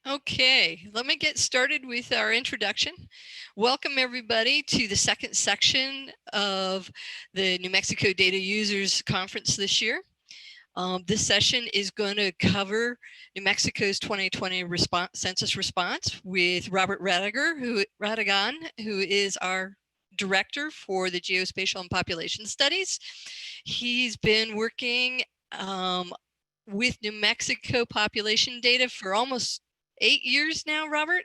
Okay, let me get started with our introduction. Welcome everybody to the second section of the New Mexico Data Users Conference this year. This session is going to cover New Mexico's 2020 census response with Robert Rhatigan, who is our director for the Geospatial and Population Studies. He's been working with New Mexico population data for almost 8 years now, Robert.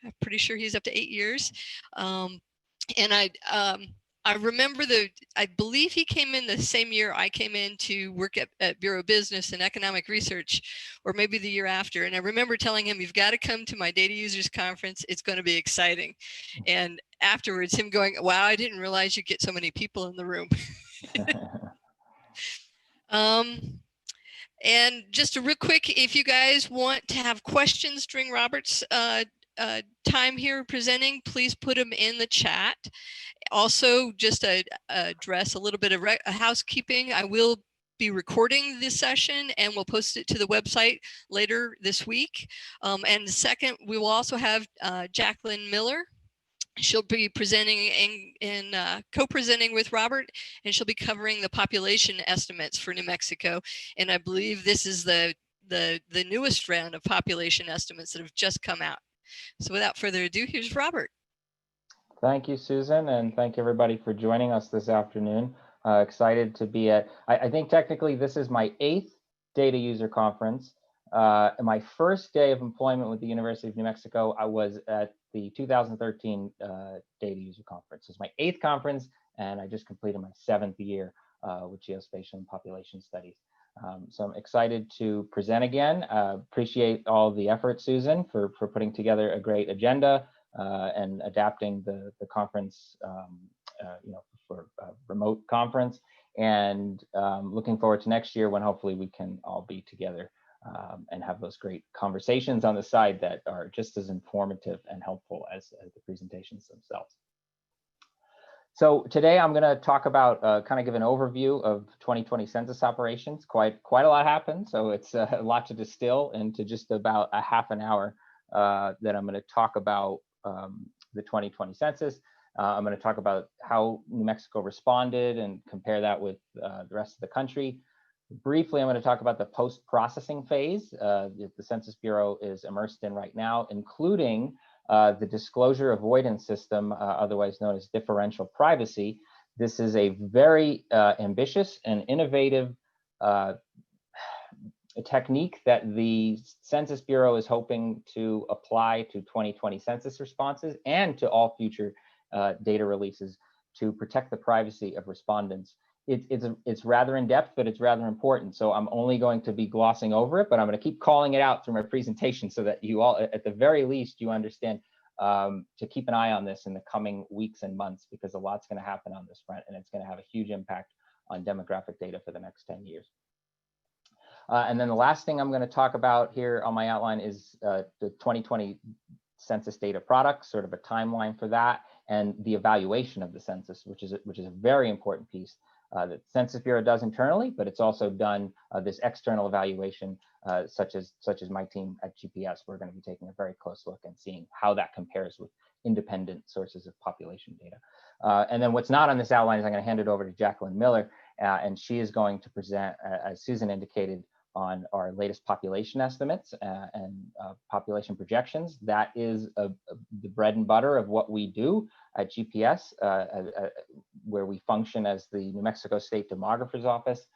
I'm pretty sure he's up to 8 years. And I remember I believe he came in the same year I came in to work at Bureau of Business and Economic Research, or maybe the year after. And I remember telling him, you've got to come to my data users conference. It's going to be exciting. And afterwards, him going, wow, I didn't realize you get so many people in the room. And just a real quick, if you guys want to have questions during Robert's time here presenting, please put them in the chat. Also, just address a little bit of housekeeping. I will be recording this session and we'll post it to the website later this week. And second, we will also have Jacqueline Miller. She'll be presenting and co-presenting with Robert, and she'll be covering the population estimates for New Mexico. And I believe this is the newest round of population estimates that have just come out. So without further ado, here's Robert. Thank you, Susan, and thank everybody for joining us this afternoon. Excited to be at, I think technically this is my 8th data user conference. My first day of employment with the University of New Mexico, I was at the 2013 data user conference. It's my 8th conference, and I just completed my 7th year with Geospatial and Population Studies. So I'm excited to present again. Appreciate all the effort, Susan, for putting together a great agenda and adapting the conference, for a remote conference. And looking forward to next year when hopefully we can all be together and have those great conversations on the side that are just as informative and helpful as the presentations themselves. So today I'm going to talk about, kind of give an overview of 2020 census operations. Quite a lot happened, so it's a lot to distill into just about a half an hour that I'm going to talk about the 2020 census. I'm going to talk about how New Mexico responded and compare that with the rest of the country. Briefly, I'm going to talk about the post-processing phase that the Census Bureau is immersed in right now, including the disclosure avoidance system, otherwise known as differential privacy. This is a very ambitious and innovative technique that the Census Bureau is hoping to apply to 2020 census responses and to all future data releases to protect the privacy of respondents. It's rather in-depth, but it's rather important. So I'm only going to be glossing over it, but I'm going to keep calling it out through my presentation so that you all, at the very least, you understand to keep an eye on this in the coming weeks and months, because a lot's going to happen on this front, and it's going to have a huge impact on demographic data for the next 10 years. And then the last thing I'm going to talk about here on my outline is the 2020 census data products, sort of a timeline for that, and the evaluation of the census, which is a very important piece that the Census Bureau does internally, but it's also done this external evaluation, such as my team at GPS. We're going to be taking a very close look and seeing how that compares with independent sources of population data. And then what's not on this outline is I'm going to hand it over to Jacqueline Miller, and she is going to present, as Susan indicated, on our latest population estimates and population projections. That is the bread and butter of what we do at GPS, where we function as the New Mexico State Demographer's Office.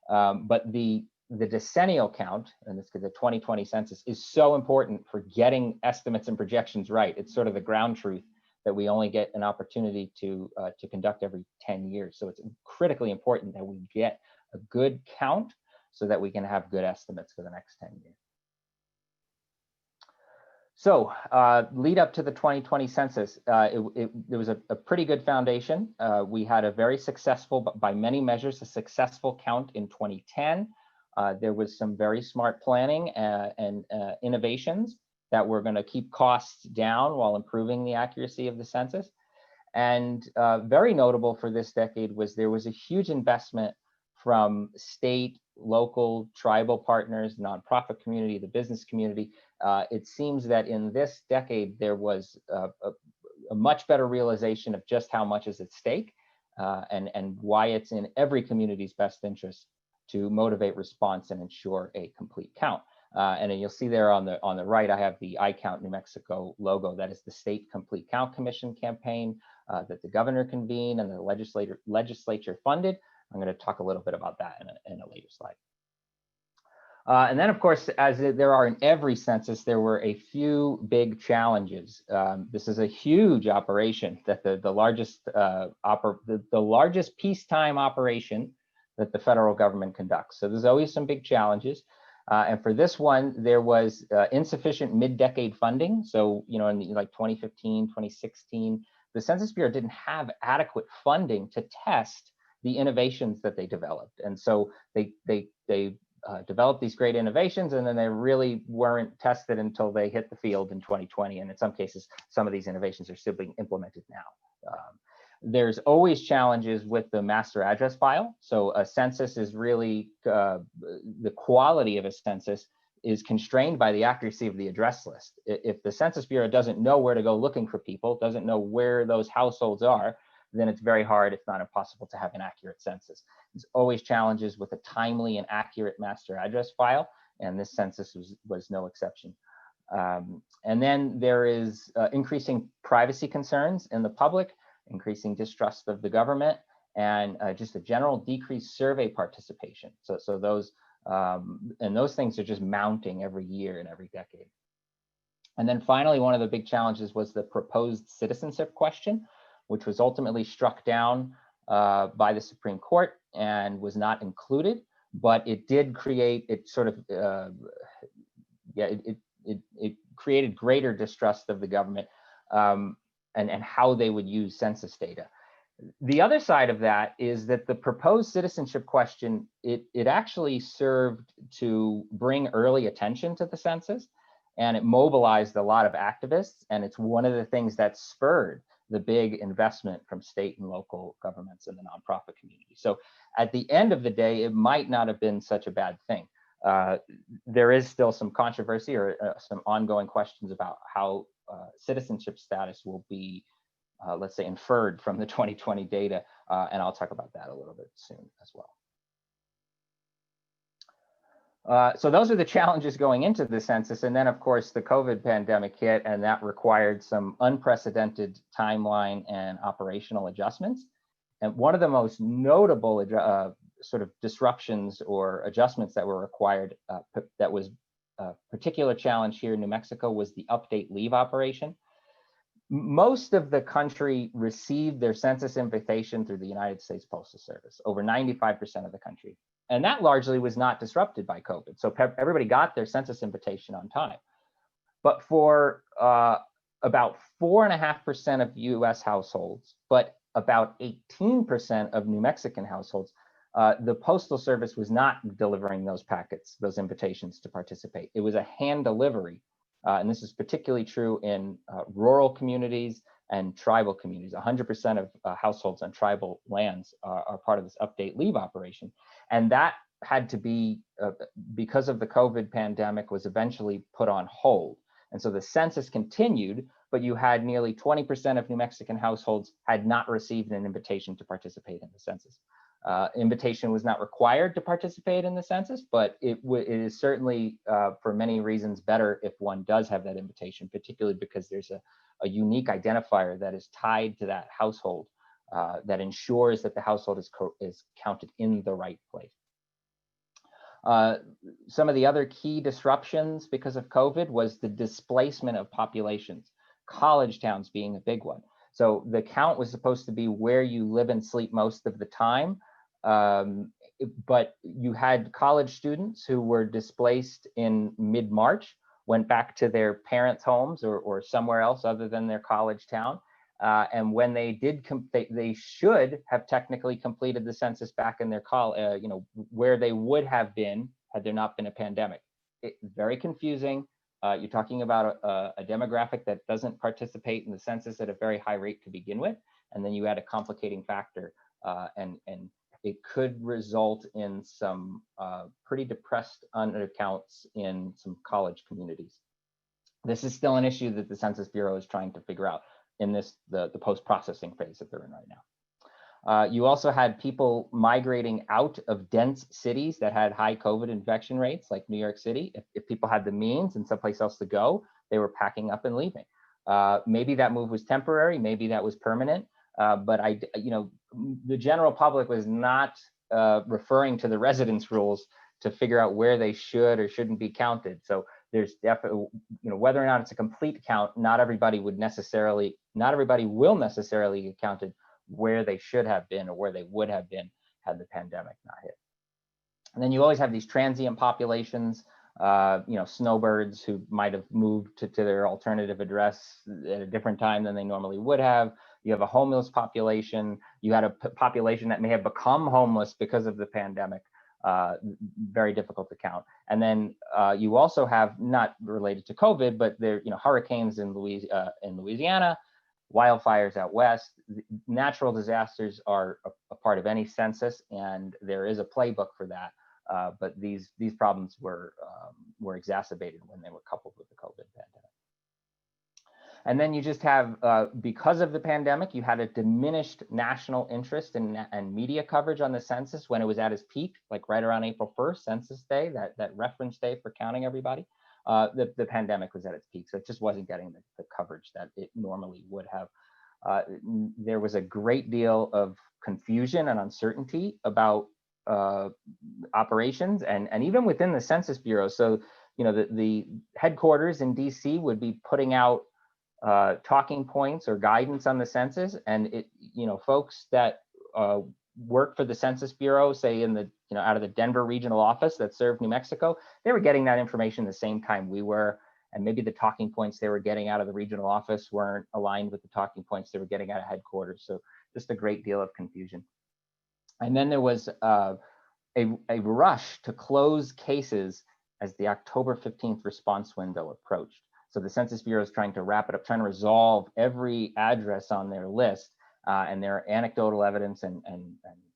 But the decennial count, and this is the 2020 census, is so important for getting estimates and projections right. It's sort of the ground truth that we only get an opportunity to conduct every 10 years. So it's critically important that we get a good count so that we can have good estimates for the next 10 years. So lead up to the 2020 census, there was a pretty good foundation. We had a very successful, by many measures, a successful count in 2010. There was some very smart planning and innovations that were going to keep costs down while improving the accuracy of the census. And very notable for this decade was there was a huge investment from state, local tribal partners, nonprofit community, the business community. It seems that in this decade, there was a much better realization of just how much is at stake and why it's in every community's best interest to motivate response and ensure a complete count. And then you'll see there on the right, I have the I Count New Mexico logo. That is the State Complete Count Commission campaign that the governor convened and the legislature funded. I'm going to talk a little bit about that in a later slide. And then, of course, as there are in every census, there were a few big challenges. This is a huge operation that the largest peacetime operation that the federal government conducts. So there's always some big challenges. And for this one, there was insufficient mid-decade funding. So, you know, in like 2015, 2016, the Census Bureau didn't have adequate funding to test the innovations that they developed. And so they developed these great innovations, and then they really weren't tested until they hit the field in 2020. And in some cases, some of these innovations are still being implemented now. There's always challenges with the master address file. So a census is really, the quality of a census is constrained by the accuracy of the address list. If the Census Bureau doesn't know where to go looking for people, doesn't know where those households are, then it's very hard, if not impossible, to have an accurate census. There's always challenges with a timely and accurate master address file, and this census was no exception. And then there is increasing privacy concerns in the public, increasing distrust of the government, and just a general decreased survey participation. So those and those things are just mounting every year and every decade. And then finally, one of the big challenges was the proposed citizenship question, which was ultimately struck down by the Supreme Court and was not included, but it did create, it created greater distrust of the government and how they would use census data. The other side of that is that the proposed citizenship question, it actually served to bring early attention to the census, and it mobilized a lot of activists, and it's one of the things that spurred the big investment from state and local governments and the nonprofit community. So at the end of the day, it might not have been such a bad thing. There is still some controversy or some ongoing questions about how citizenship status will be, let's say, inferred from the 2020 data, and I'll talk about that a little bit soon as well. So those are the challenges going into the census. And then, of course, the COVID pandemic hit, and that required some unprecedented timeline and operational adjustments. And one of the most notable sort of disruptions or adjustments that were required that was a particular challenge here in New Mexico was the update leave operation. Most of the country received their census invitation through the United States Postal Service, over 95% of the country. And that largely was not disrupted by COVID. So everybody got their census invitation on time. But for about 4.5% of US households, but about 18% of New Mexican households, the Postal Service was not delivering those packets, those invitations to participate. It was a hand delivery. And this is particularly true in rural communities and tribal communities. 100% of households on tribal lands are part of this update leave operation. And that had to be, because of the COVID pandemic, was eventually put on hold. And so the census continued, but you had nearly 20% of New Mexican households had not received an invitation to participate in the census. Invitation was not required to participate in the census, but it is certainly, for many reasons, better if one does have that invitation, particularly because there's a unique identifier that is tied to that household that ensures that the household is counted in the right place. Some of the other key disruptions because of COVID was the displacement of populations, college towns being a big one. So the count was supposed to be where you live and sleep most of the time, but you had college students who were displaced in mid-March, went back to their parents' homes or somewhere else other than their college town. And when they did, they should have technically completed the census back in their where they would have been had there not been a pandemic. Very confusing. You're talking about a demographic that doesn't participate in the census at a very high rate to begin with, and then you add a complicating factor and it could result in some pretty depressed undercounts in some college communities. This is still an issue that the Census Bureau is trying to figure out in the post-processing phase that they're in right now. You also had people migrating out of dense cities that had high COVID infection rates, like New York City. If people had the means and someplace else to go, they were packing up and leaving. Maybe that move was temporary, maybe that was permanent, but the general public was not referring to the residence rules to figure out where they should or shouldn't be counted. So there's definitely, whether or not it's a complete count, not everybody will necessarily get counted where they should have been or where they would have been had the pandemic not hit. And then you always have these transient populations, snowbirds who might have moved to their alternative address at a different time than they normally would have. You have a homeless population. You had a population that may have become homeless because of the pandemic. Very difficult to count. And then you also have, not related to COVID, but there, hurricanes in Louisiana, wildfires out west. Natural disasters are a part of any census, and there is a playbook for that. But these problems were exacerbated when they were coupled with the COVID pandemic. And then you just have, because of the pandemic, you had a diminished national interest and media coverage on the census when it was at its peak, like right around April 1st, Census Day, that reference day for counting everybody. The pandemic was at its peak, so it just wasn't getting the coverage that it normally would have. There was a great deal of confusion and uncertainty about operations and even within the Census Bureau. So, the headquarters in DC would be putting out talking points or guidance on the census, and folks that work for the Census Bureau, say in the out of the Denver regional office that served New Mexico, they were getting that information the same time we were, and maybe the talking points they were getting out of the regional office weren't aligned with the talking points they were getting out of headquarters. So just a great deal of confusion. And then there was a rush to close cases as the October 15th response window approached. So the Census Bureau is trying to wrap it up, trying to resolve every address on their list, and there are anecdotal evidence and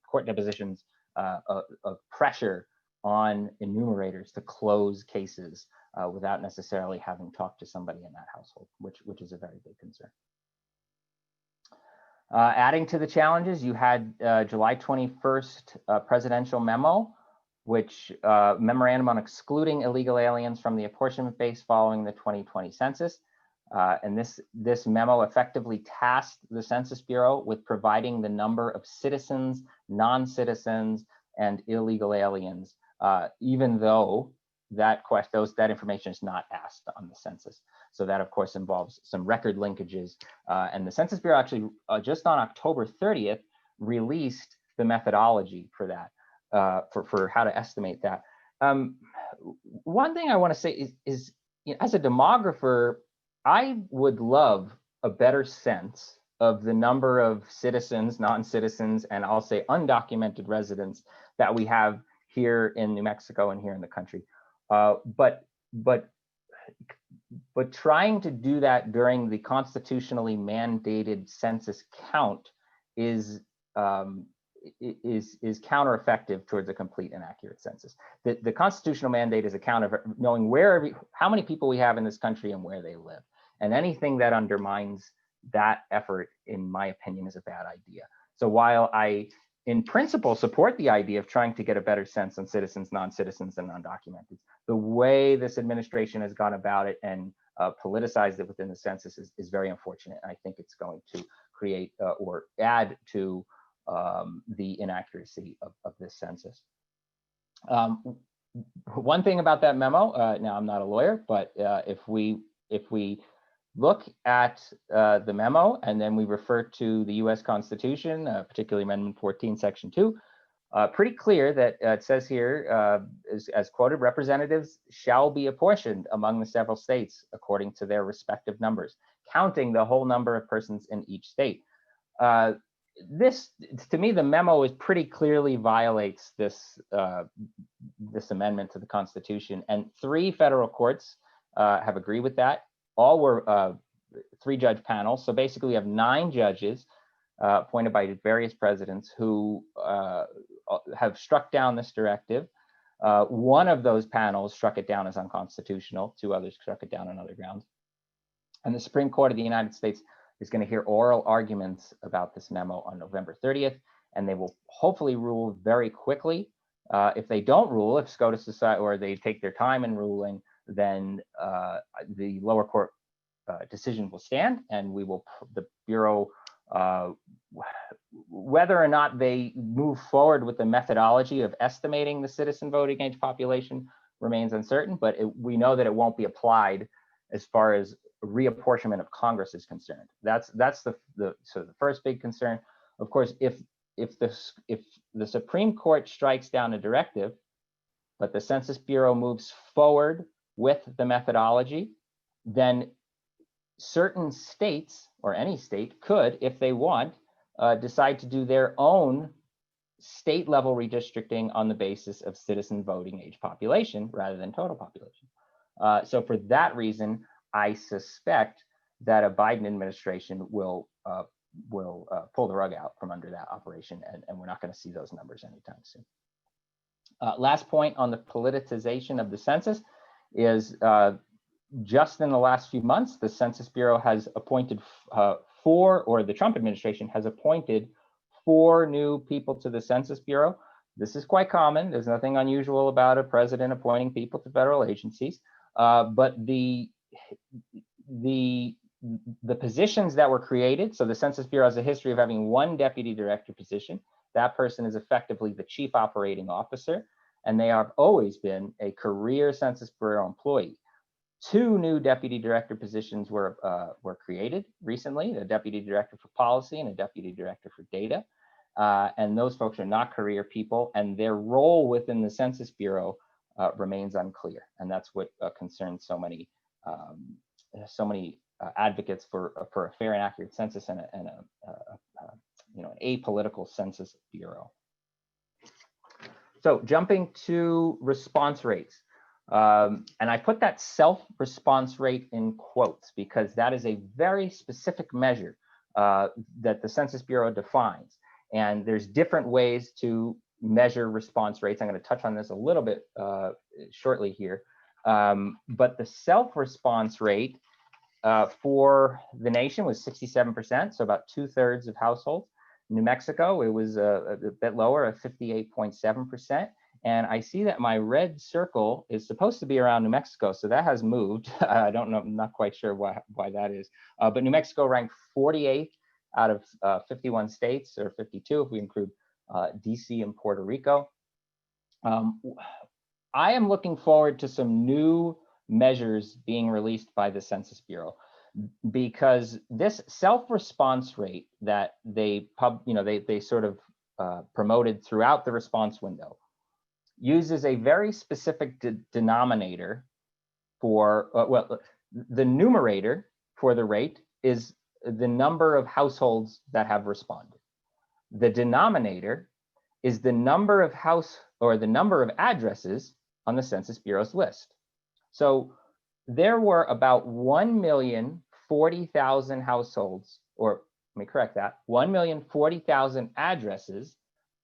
court depositions of pressure on enumerators to close cases without necessarily having talked to somebody in that household, which is a very big concern. Adding to the challenges, you had July 21st presidential memo, which memorandum on excluding illegal aliens from the apportionment base following the 2020 census. And this memo effectively tasked the Census Bureau with providing the number of citizens, non-citizens, and illegal aliens, even though that information is not asked on the census. So that, of course, involves some record linkages. And the Census Bureau actually, just on October 30th, released the methodology for that, for how to estimate that. One thing I want to say is as a demographer, I would love a better sense of the number of citizens, non-citizens, and I'll say undocumented residents that we have here in New Mexico and here in the country. But trying to do that during the constitutionally mandated census count is counter-effective towards a complete and accurate census. The constitutional mandate is a count of knowing how many people we have in this country and where they live. And anything that undermines that effort, in my opinion, is a bad idea. So while I, in principle, support the idea of trying to get a better sense on citizens, non-citizens, and undocumented, the way this administration has gone about it and politicized it within the census is very unfortunate. I think it's going to create or add to the inaccuracy of this census. One thing about that memo, now I'm not a lawyer, but if we look at the memo and then we refer to the US Constitution, particularly Amendment 14, Section 2, pretty clear that it says here, as quoted, representatives shall be apportioned among the several states according to their respective numbers, counting the whole number of persons in each state. This, to me, the memo pretty clearly violates this amendment to the Constitution, and 3 federal courts have agreed with that. All were 3-judge panels. So basically we have 9 judges appointed by various presidents who have struck down this directive. One of those panels struck it down as unconstitutional. 2 others struck it down on other grounds. And the Supreme Court of the United States is going to hear oral arguments about this memo on November 30th, and they will hopefully rule very quickly. If they don't rule, if SCOTUS decide, or they take their time in ruling, then the lower court decision will stand, and the Bureau, whether or not they move forward with the methodology of estimating the citizen voting age population remains uncertain, but we know that it won't be applied as far as reapportionment of Congress is concerned. That's the first big concern. Of course, if the Supreme Court strikes down a directive, but the Census Bureau moves forward with the methodology, then certain states, or any state, could, if they want, decide to do their own state level redistricting on the basis of citizen voting age population rather than total population. So for that reason, I suspect that a Biden administration will pull the rug out from under that operation, and we're not going to see those numbers anytime soon. Last point on the politicization of the census is just in the last few months, the Census Bureau has appointed the Trump administration has appointed 4 new people to the Census Bureau. This is quite common. There's nothing unusual about a president appointing people to federal agencies, but the positions that were created, so the Census Bureau has a history of having 1 deputy director position. That person is effectively the chief operating officer, and they have always been a career Census Bureau employee. 2 new deputy director positions were created recently, a deputy director for policy and a deputy director for data. And those folks are not career people, and their role within the Census Bureau remains unclear. And that's what concerns so many advocates for a fair and accurate census and an apolitical Census Bureau. So jumping to response rates. And I put that self-response rate in quotes because that is a very specific measure that the Census Bureau defines. And there's different ways to measure response rates. I'm going to touch on this a little bit shortly here. But the self-response rate for the nation was 67%, so about 2/3 of households. New Mexico, it was a bit lower at 58.7%. And I see that my red circle is supposed to be around New Mexico, so that has moved. I don't know, I'm not quite sure why that is. But New Mexico ranked 48th out of 51 states, or 52 if we include DC and Puerto Rico. I am looking forward to some new measures being released by the Census Bureau, because this self-response rate that they sort of promoted throughout the response window uses a very specific denominator for, the numerator for the rate is the number of households that have responded. The denominator is the number of the number of addresses on the Census Bureau's list. So there were about 1,040,000 households, or let me correct that, 1,040,000 addresses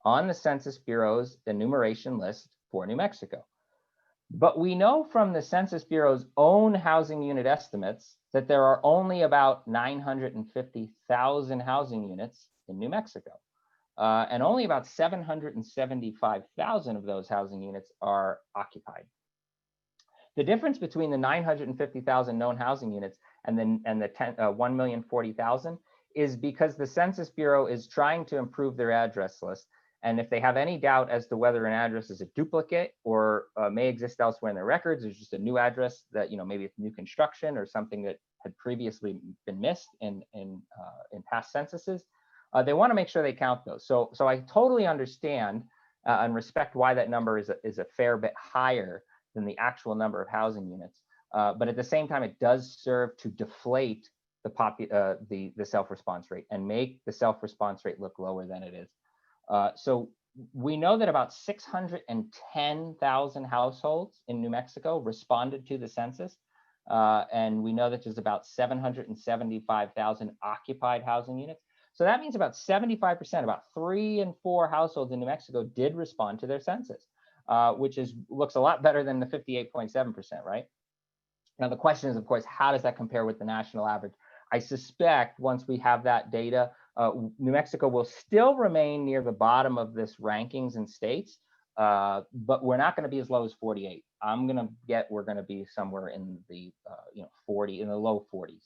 on the Census Bureau's enumeration list for New Mexico. But we know from the Census Bureau's own housing unit estimates that there are only about 950,000 housing units in New Mexico. And only about 775,000 of those housing units are occupied. The difference between the 950,000 known housing units and the 1,040,000 is because the Census Bureau is trying to improve their address list. And if they have any doubt as to whether an address is a duplicate or may exist elsewhere in their records, there's just a new address that, maybe it's new construction or something that had previously been missed in past censuses, they want to make sure they count those. So I totally understand and respect why that number is a fair bit higher than the actual number of housing units. But at the same time, it does serve to deflate the self-response rate and make the self-response rate look lower than it is. So we know that about 610,000 households in New Mexico responded to the census. And we know that there's about 775,000 occupied housing units. So that means about 75%, about 3 in 4 households in New Mexico did respond to their census, which looks a lot better than the 58.7%, right? Now, the question is, of course, how does that compare with the national average? I suspect once we have that data, New Mexico will still remain near the bottom of this rankings in states, but we're not going to be as low as 48. I'm going to get we're going to be somewhere in the 40, in the low 40s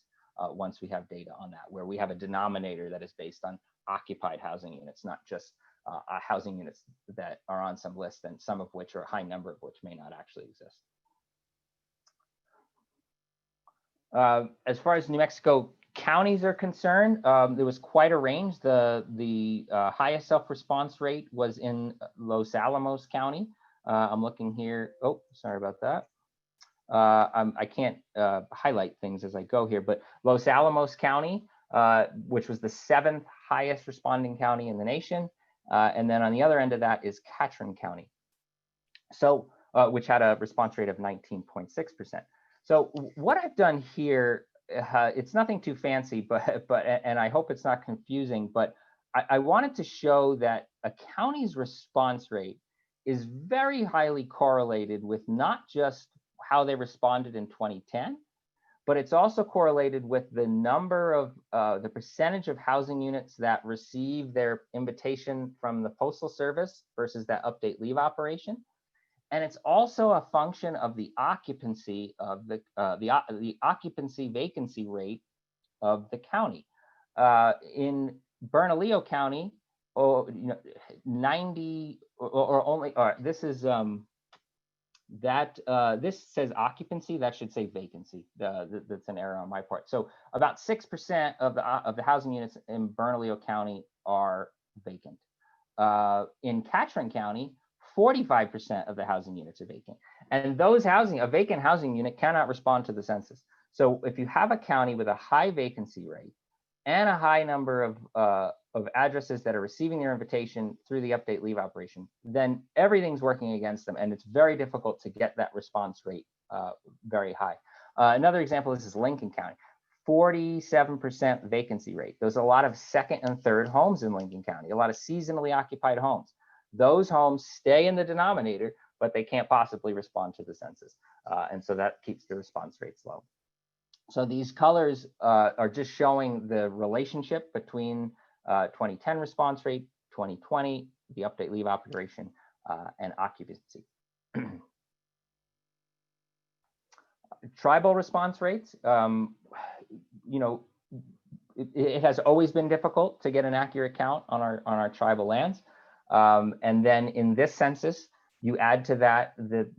once we have data on that, where we have a denominator that is based on occupied housing units, not just housing units that are on some list, and some of which, or a high number of which, may not actually exist. As far as New Mexico counties are concerned, there was quite a range. The highest self-response rate was in Los Alamos County. I'm looking here. Oh, sorry about that. I can't highlight things as I go here, but Los Alamos County, which was the 7th highest responding county in the nation. And then on the other end of that is Catron County, so which had a response rate of 19.6%. So what I've done here, it's nothing too fancy, but and I hope it's not confusing, but I wanted to show that a county's response rate is very highly correlated with not just how they responded in 2010, but it's also correlated with the number of the percentage of housing units that receive their invitation from the Postal Service versus that update leave operation. And it's also a function of the occupancy of the occupancy vacancy rate of the county. In Bernalillo County, 90 or only, this is this says occupancy, that should say vacancy. That's an error on my part. So about 6% of the housing units in Bernalillo County are vacant. In Catron County, 45% of the housing units are vacant. And a vacant housing unit cannot respond to the census. So if you have a county with a high vacancy rate and a high number of addresses that are receiving their invitation through the update leave operation, then everything's working against them, and it's very difficult to get that response rate very high. Another example, this is Lincoln County, 47% vacancy rate. There's a lot of second and third homes in Lincoln County, a lot of seasonally occupied homes. Those homes stay in the denominator, but they can't possibly respond to the census. And so that keeps the response rates low. So these colors are just showing the relationship between 2010 response rate, 2020, the update leave operation, and occupancy. Tribal response rates, it has always been difficult to get an accurate count on our tribal lands. And then in this census, you add to that the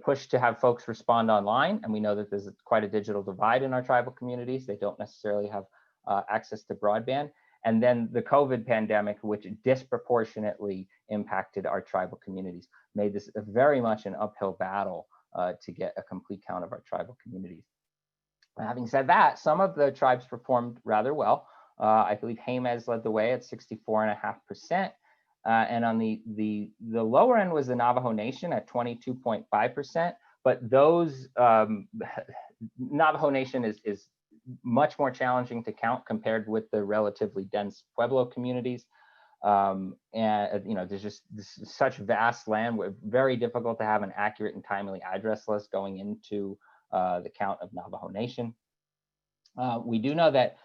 push to have folks respond online. And we know that there's quite a digital divide in our tribal communities. They don't necessarily have access to broadband. And then the COVID pandemic, which disproportionately impacted our tribal communities, made this very much an uphill battle to get a complete count of our tribal communities. Having said that, some of the tribes performed rather well. I believe Jemez led the way at 64.5%. And on the lower end was the Navajo Nation at 22.5%. But those Navajo Nation is much more challenging to count compared with the relatively dense Pueblo communities. And there's just such vast land, where very difficult to have an accurate and timely address list going into the count of Navajo Nation. We do know that,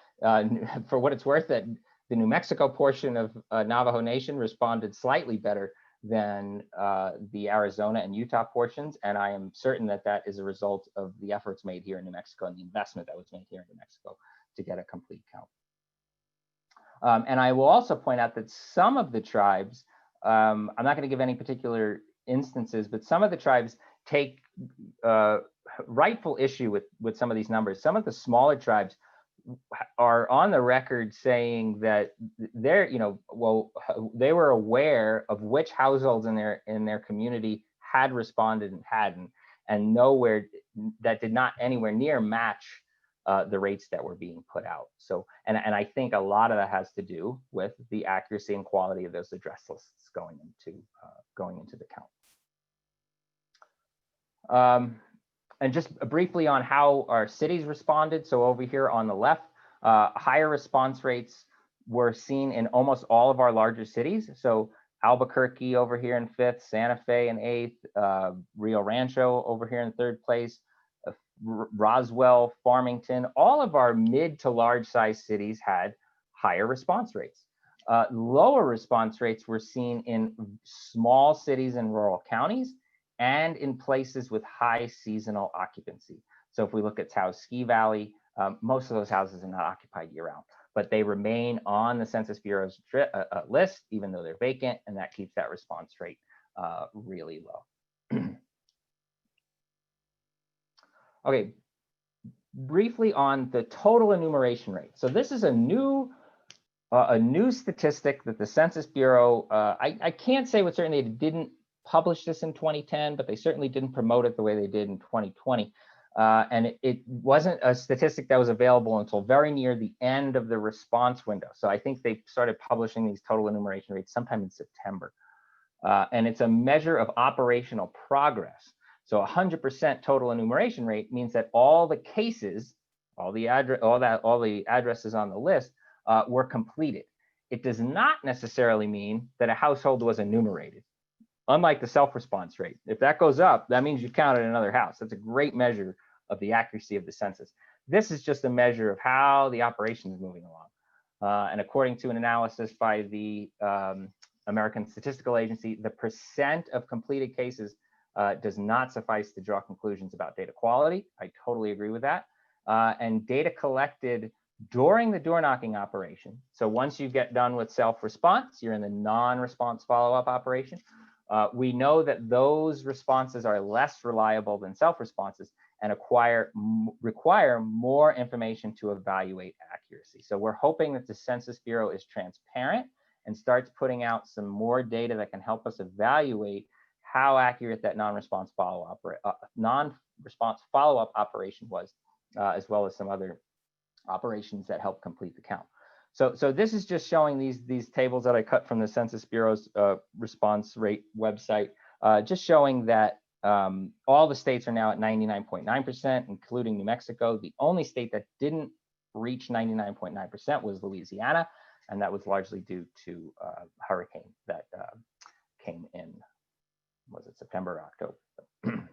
for what it's worth, that the New Mexico portion of Navajo Nation responded slightly better than the Arizona and Utah portions. And I am certain that that is a result of the efforts made here in New Mexico and the investment that was made here in New Mexico to get a complete count. And I will also point out that some of the tribes, I'm not going to give any particular instances, but some of the tribes take rightful issue with some of these numbers. Some of the smaller tribes are on the record saying that they're, they were aware of which households in their community had responded and hadn't, and nowhere that did not anywhere near match the rates that were being put out. So, and I think a lot of that has to do with the accuracy and quality of those address lists going into the count. And just briefly on how our cities responded. So over here on the left, Higher response rates were seen in almost all of our larger cities. So Albuquerque over here in 5th, Santa Fe in 8th, Rio Rancho over here in 3rd place, Roswell, Farmington, all of our mid to large size cities had higher response rates. Lower response rates were seen in small cities and rural counties and in places with high seasonal occupancy. So if we look at Taos Ski Valley, most of those houses are not occupied year round, but they remain on the Census Bureau's list, even though they're vacant, and that keeps that response rate really low. Okay, briefly on the total enumeration rate. So this is a new statistic that the Census Bureau, I can't say with certainty they didn't publish this in 2010, but they certainly didn't promote it the way they did in 2020. And it wasn't a statistic that was available until very near the end of the response window. So I think they started publishing these total enumeration rates sometime in September. And it's a measure of operational progress. So 100% total enumeration rate means that all the cases, all the addresses on the list were completed. It does not necessarily mean that a household was enumerated. Unlike the self-response rate, if that goes up, that means you counted another house. That's a great measure of the accuracy of the census. This is just a measure of how the operation is moving along. And according to an analysis by the American Statistical Agency, the percent of completed cases does not suffice to draw conclusions about data quality. I totally agree with that. And data collected during the door knocking operation. So once you get done with self-response, you're in the non-response follow-up operation. We know that those responses are less reliable than self-responses and require more information to evaluate accuracy. So we're hoping that the Census Bureau is transparent and starts putting out some more data that can help us evaluate how accurate that non-response follow-up operation was, as well as some other operations that help complete the count. So this is just showing these tables that I cut from the Census Bureau's response rate website, just showing that all the states are now at 99.9%, including New Mexico. The only state that didn't reach 99.9% was Louisiana, and that was largely due to a hurricane that came in, was it September or October?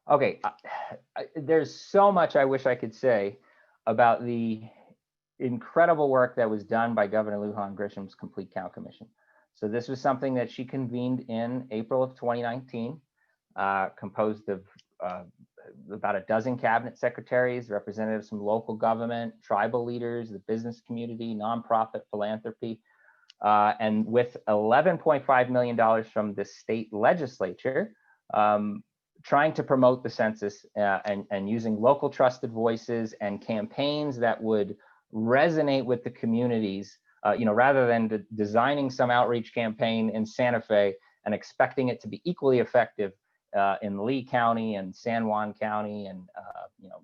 Okay, there's so much I wish I could say about the incredible work that was done by Governor Lujan Grisham's Complete Count Commission. So this was something that she convened in April of 2019, composed of about a dozen cabinet secretaries, representatives from local government, tribal leaders, the business community, nonprofit, philanthropy, and with $11.5 million from the state legislature, trying to promote the census and using local trusted voices and campaigns that would resonate with the communities, rather than designing some outreach campaign in Santa Fe and expecting it to be equally effective in Lee County and San Juan County and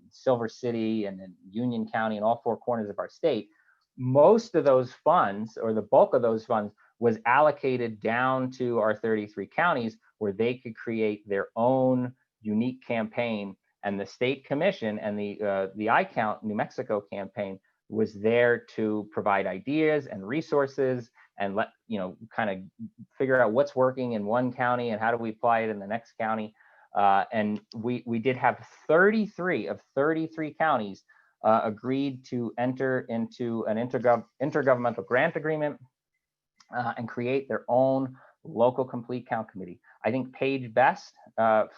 Silver City and in Union County and all four corners of our state. Most of those funds, or the bulk of those funds, was allocated down to our 33 counties where they could create their own unique campaign. And the state commission and the iCount New Mexico campaign was there to provide ideas and resources and kind of figure out what's working in one county and how do we apply it in the next county. And we did have 33 of 33 counties agreed to enter into an intergovernmental grant agreement and create their own local complete count committee. I think Paige Best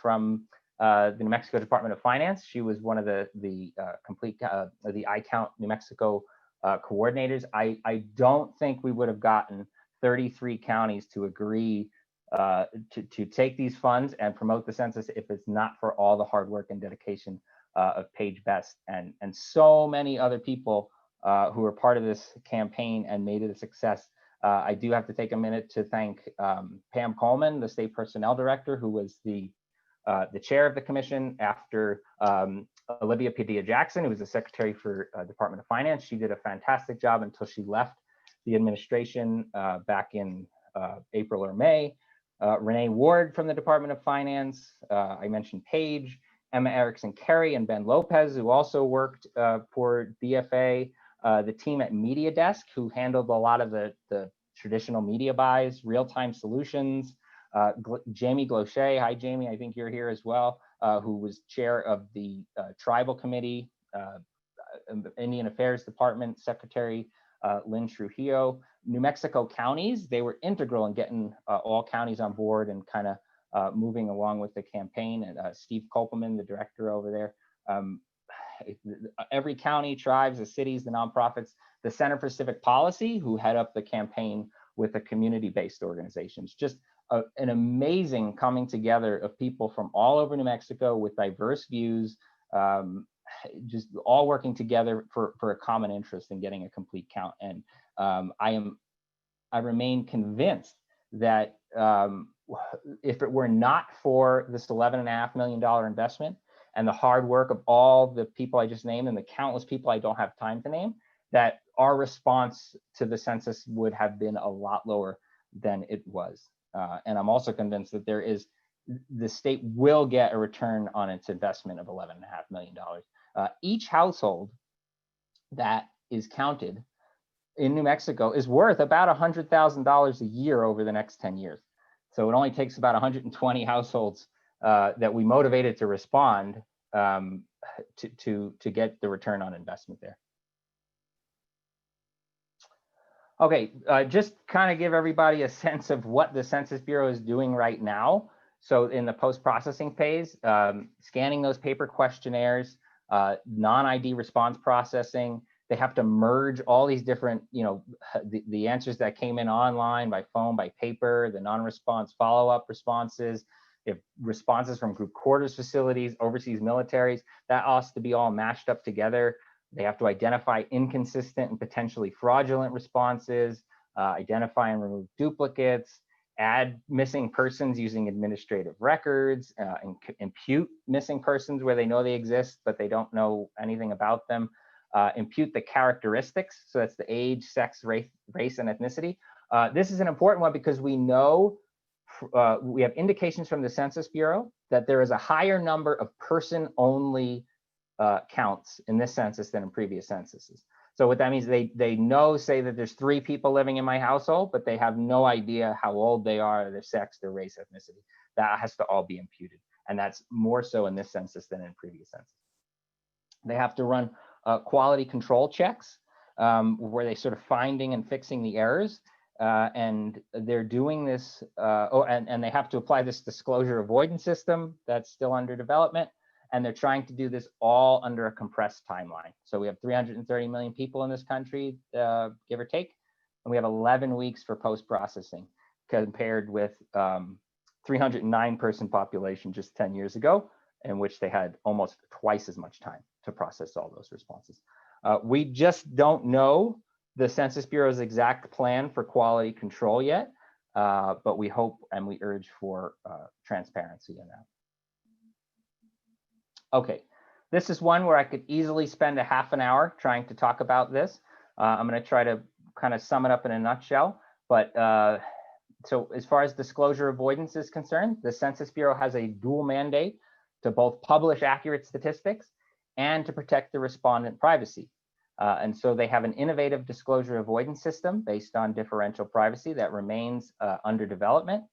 from the New Mexico Department of Finance, she was one of the iCount New Mexico coordinators. I don't think we would have gotten 33 counties to agree to take these funds and promote the census if it's not for all the hard work and dedication of Paige Best and so many other people who were part of this campaign and made it a success. I do have to take a minute to thank Pam Coleman, the state personnel director, who was the chair of the commission after Olivia Padilla Jackson, who was the secretary for Department of Finance. She did a fantastic job until she left the administration back in April or May. Renee Ward from the Department of Finance. I mentioned Paige, Emma Erickson Carey and Ben Lopez, who also worked for DFA, the team at Media Desk, who handled a lot of the traditional media buys, real-time solutions, Jamie Glochet, hi Jamie, I think you're here as well, who was chair of the Tribal Committee, Indian Affairs Department Secretary Lynn Trujillo. New Mexico counties, they were integral in getting all counties on board and kind of moving along with the campaign. And Steve Kopelman, the director over there. Every county, tribes, the cities, the nonprofits, the Center for Civic Policy, who head up the campaign with the community-based organizations. Just an amazing coming together of people from all over New Mexico with diverse views, just all working together for a common interest in getting a complete count. And I remain convinced that if it were not for this $11.5 million investment and the hard work of all the people I just named and the countless people I don't have time to name, that our response to the census would have been a lot lower than it was. And I'm also convinced that the state will get a return on its investment of $11.5 million. Each household that is counted in New Mexico is worth about $100,000 a year over the next 10 years. So it only takes about 120 households that we motivated to respond to get the return on investment there. Okay, just kind of give everybody a sense of what the Census Bureau is doing right now. So in the post-processing phase, scanning those paper questionnaires, non-ID response processing, they have to merge all these different, the answers that came in online, by phone, by paper, the non-response follow-up responses, if responses from group quarters facilities, overseas militaries, that has to be all mashed up together. They have to identify inconsistent and potentially fraudulent responses, identify and remove duplicates, add missing persons using administrative records, impute missing persons where they know they exist, but they don't know anything about them, impute the characteristics. So that's the age, sex, race, and ethnicity. This is an important one because we know, we have indications from the Census Bureau that there is a higher number of person-only counts in this census than in previous censuses. So what that means, they know, say that there's 3 people living in my household, but they have no idea how old they are, their sex, their race, ethnicity. That has to all be imputed. And that's more so in this census than in previous census. They have to run quality control checks where they sort of finding and fixing the errors. And they're doing this, and they have to apply this disclosure avoidance system that's still under development. And they're trying to do this all under a compressed timeline. So we have 330 million people in this country, give or take, and we have 11 weeks for post-processing compared with 309 person population just 10 years ago, in which they had almost twice as much time to process all those responses. We just don't know the Census Bureau's exact plan for quality control yet, but we hope and we urge for transparency in that. Okay, this is one where I could easily spend a half an hour trying to talk about this. I'm going to try to kind of sum it up in a nutshell. But so as far as disclosure avoidance is concerned, the Census Bureau has a dual mandate to both publish accurate statistics and to protect the respondent privacy. And so they have an innovative disclosure avoidance system based on differential privacy that remains under development.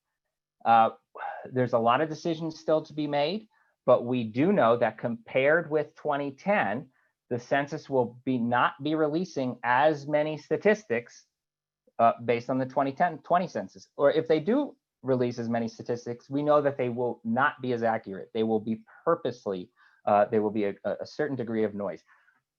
There's a lot of decisions still to be made. But we do know that compared with 2010, the census will not be releasing as many statistics based on the 2020 census. Or if they do release as many statistics, we know that they will not be as accurate. They will be purposely, there will be a certain degree of noise.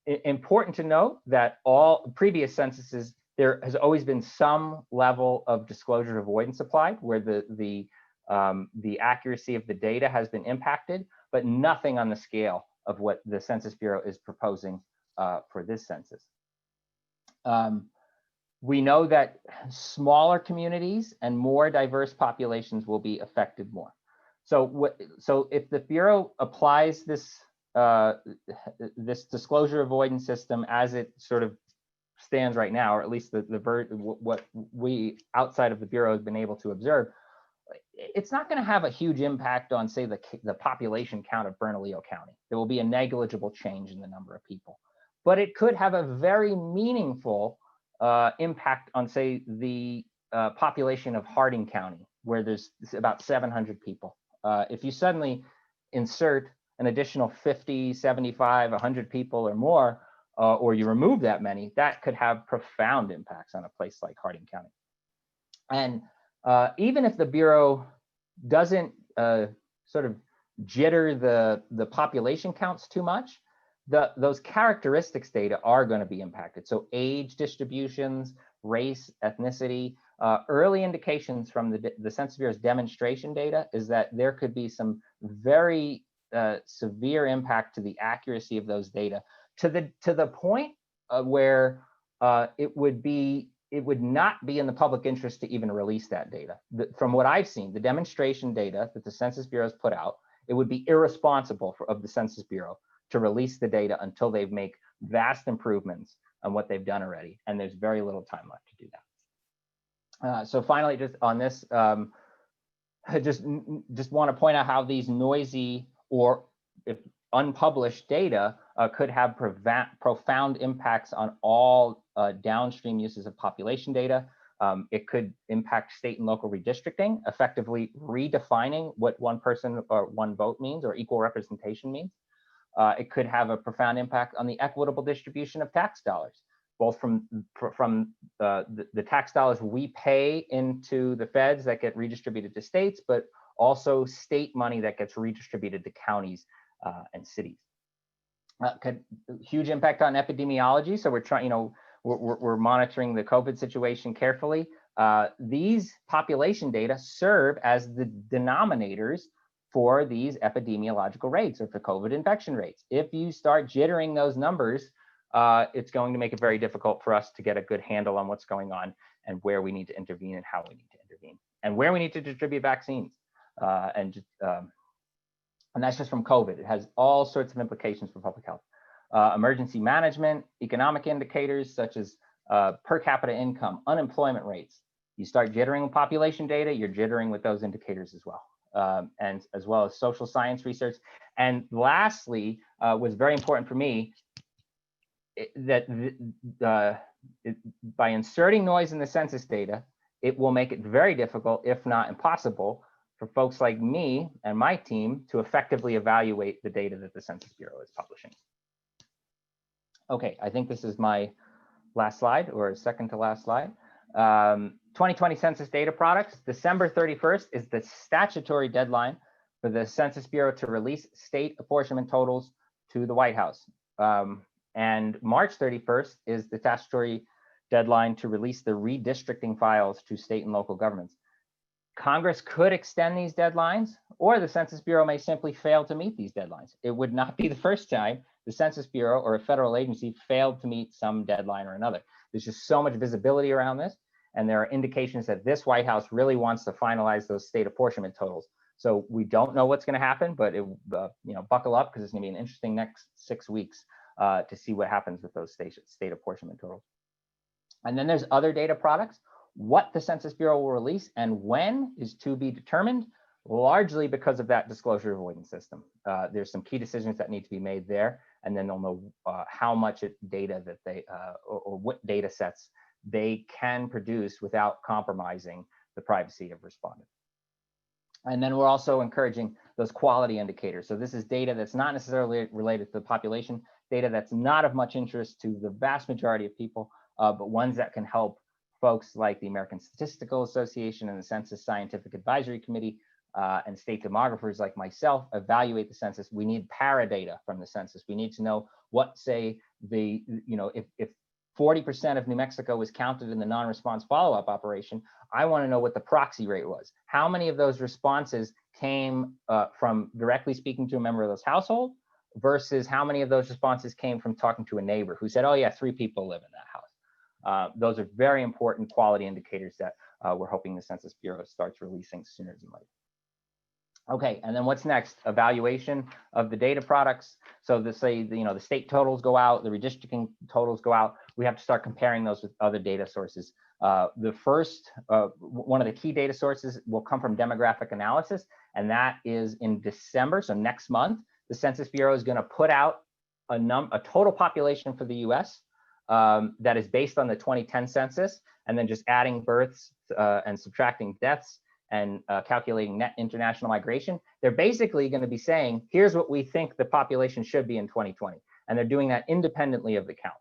Important to note that all previous censuses, there has always been some level of disclosure avoidance applied where the accuracy of the data has been impacted, but nothing on the scale of what the Census Bureau is proposing for this census. We know that smaller communities and more diverse populations will be affected more. So if the Bureau applies this, this disclosure avoidance system as it sort of stands right now, or at least what we outside of the Bureau have been able to observe, it's not going to have a huge impact on, say, the population count of Bernalillo County. There will be a negligible change in the number of people, but it could have a very meaningful impact on, say, the population of Harding County, where there's about 700 people. If you suddenly insert an additional 50, 75, 100 people or more, or you remove that many, that could have profound impacts on a place like Harding County. And even if the Bureau doesn't sort of jitter the population counts too much, those characteristics data are going to be impacted. So age distributions, race, ethnicity, early indications from the Census Bureau's demonstration data is that there could be some very severe impact to the accuracy of those data, to the point where it would not be in the public interest to even release that data. From what I've seen, the demonstration data that the Census Bureau has put out, it would be irresponsible of the Census Bureau to release the data until they've made vast improvements on what they've done already, and there's very little time left to do that. So finally, just on this, I just want to point out how these noisy or if unpublished data could have profound impacts on all downstream uses of population data. It could impact state and local redistricting, effectively redefining what one person or one vote means or equal representation means. It could have a profound impact on the equitable distribution of tax dollars, both from the tax dollars we pay into the feds that get redistributed to states, but also state money that gets redistributed to counties and cities. Could huge impact on epidemiology. So we're trying, we're monitoring the COVID situation carefully. These population data serve as the denominators for these epidemiological rates or for COVID infection rates. If you start jittering those numbers, it's going to make it very difficult for us to get a good handle on what's going on and where we need to intervene and how we need to intervene and where we need to distribute vaccines. And that's just from COVID. It has all sorts of implications for public health. Emergency management, economic indicators such as per capita income, unemployment rates. You start jittering with population data, you're jittering with those indicators as well. And as well as social science research. And lastly, was very important for me, by inserting noise in the census data, it will make it very difficult, if not impossible, for folks like me and my team to effectively evaluate the data that the Census Bureau is publishing. Okay, I think this is my last slide, or second to last slide. 2020 census data products. December 31st is the statutory deadline for the Census Bureau to release state apportionment totals to the White House. And March 31st is the statutory deadline to release the redistricting files to state and local governments. Congress could extend these deadlines, or the Census Bureau may simply fail to meet these deadlines. It would not be the first time the Census Bureau or a federal agency failed to meet some deadline or another. There's just so much visibility around this, and there are indications that this White House really wants to finalize those state apportionment totals. So we don't know what's going to happen, but buckle up, because it's going to be an interesting next 6 weeks to see what happens with those state apportionment totals. And then there's other data products. What the Census Bureau will release and when is to be determined, largely because of that disclosure avoidance system. There's some key decisions that need to be made there, and then they'll know how much data that they, or what data sets they can produce without compromising the privacy of respondents. And then we're also encouraging those quality indicators. So this is data that's not necessarily related to the population, data that's not of much interest to the vast majority of people, but ones that can help folks like the American Statistical Association and the Census Scientific Advisory Committee and state demographers like myself evaluate the census. We need paradata from the census. We need to know what, say, if 40% of New Mexico was counted in the non-response follow-up operation, I want to know what the proxy rate was. How many of those responses came from directly speaking to a member of those household versus how many of those responses came from talking to a neighbor who said, oh yeah, 3 people live in that house. Those are very important quality indicators that we're hoping the Census Bureau starts releasing sooner than later. Okay, and then what's next? Evaluation of the data products. So the the state totals go out, the redistricting totals go out. We have to start comparing those with other data sources. The first, one of the key data sources will come from demographic analysis, and that is in December. So next month, the Census Bureau is going to put out a total population for the U.S. That is based on the 2010 census, and then just adding births and subtracting deaths and calculating net international migration. They're basically going to be saying, here's what we think the population should be in 2020. And they're doing that independently of the count.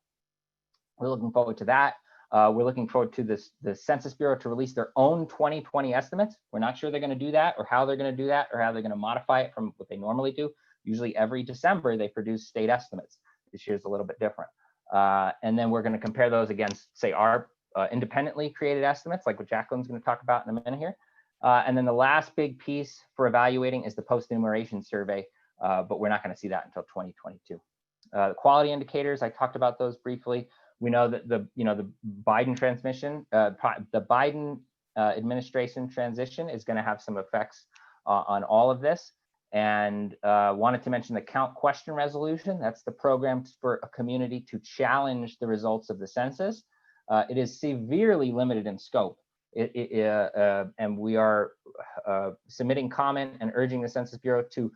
We're looking forward to that. We're looking forward to the Census Bureau to release their own 2020 estimates. We're not sure they're going to do that, or how they're going to do that, or how they're going to modify it from what they normally do. Usually every December, they produce state estimates. This year's a little bit different. And then we're going to compare those against, say, our independently created estimates, like what Jacqueline's going to talk about in a minute here. And then the last big piece for evaluating is the post-enumeration survey, but we're not going to see that until 2022. The quality indicators, I talked about those briefly. We know that the Biden transmission, the Biden administration transition is going to have some effects on all of this. And wanted to mention the count question resolution. That's the program for a community to challenge the results of the census. It is severely limited in scope. And we are submitting comment and urging the Census Bureau to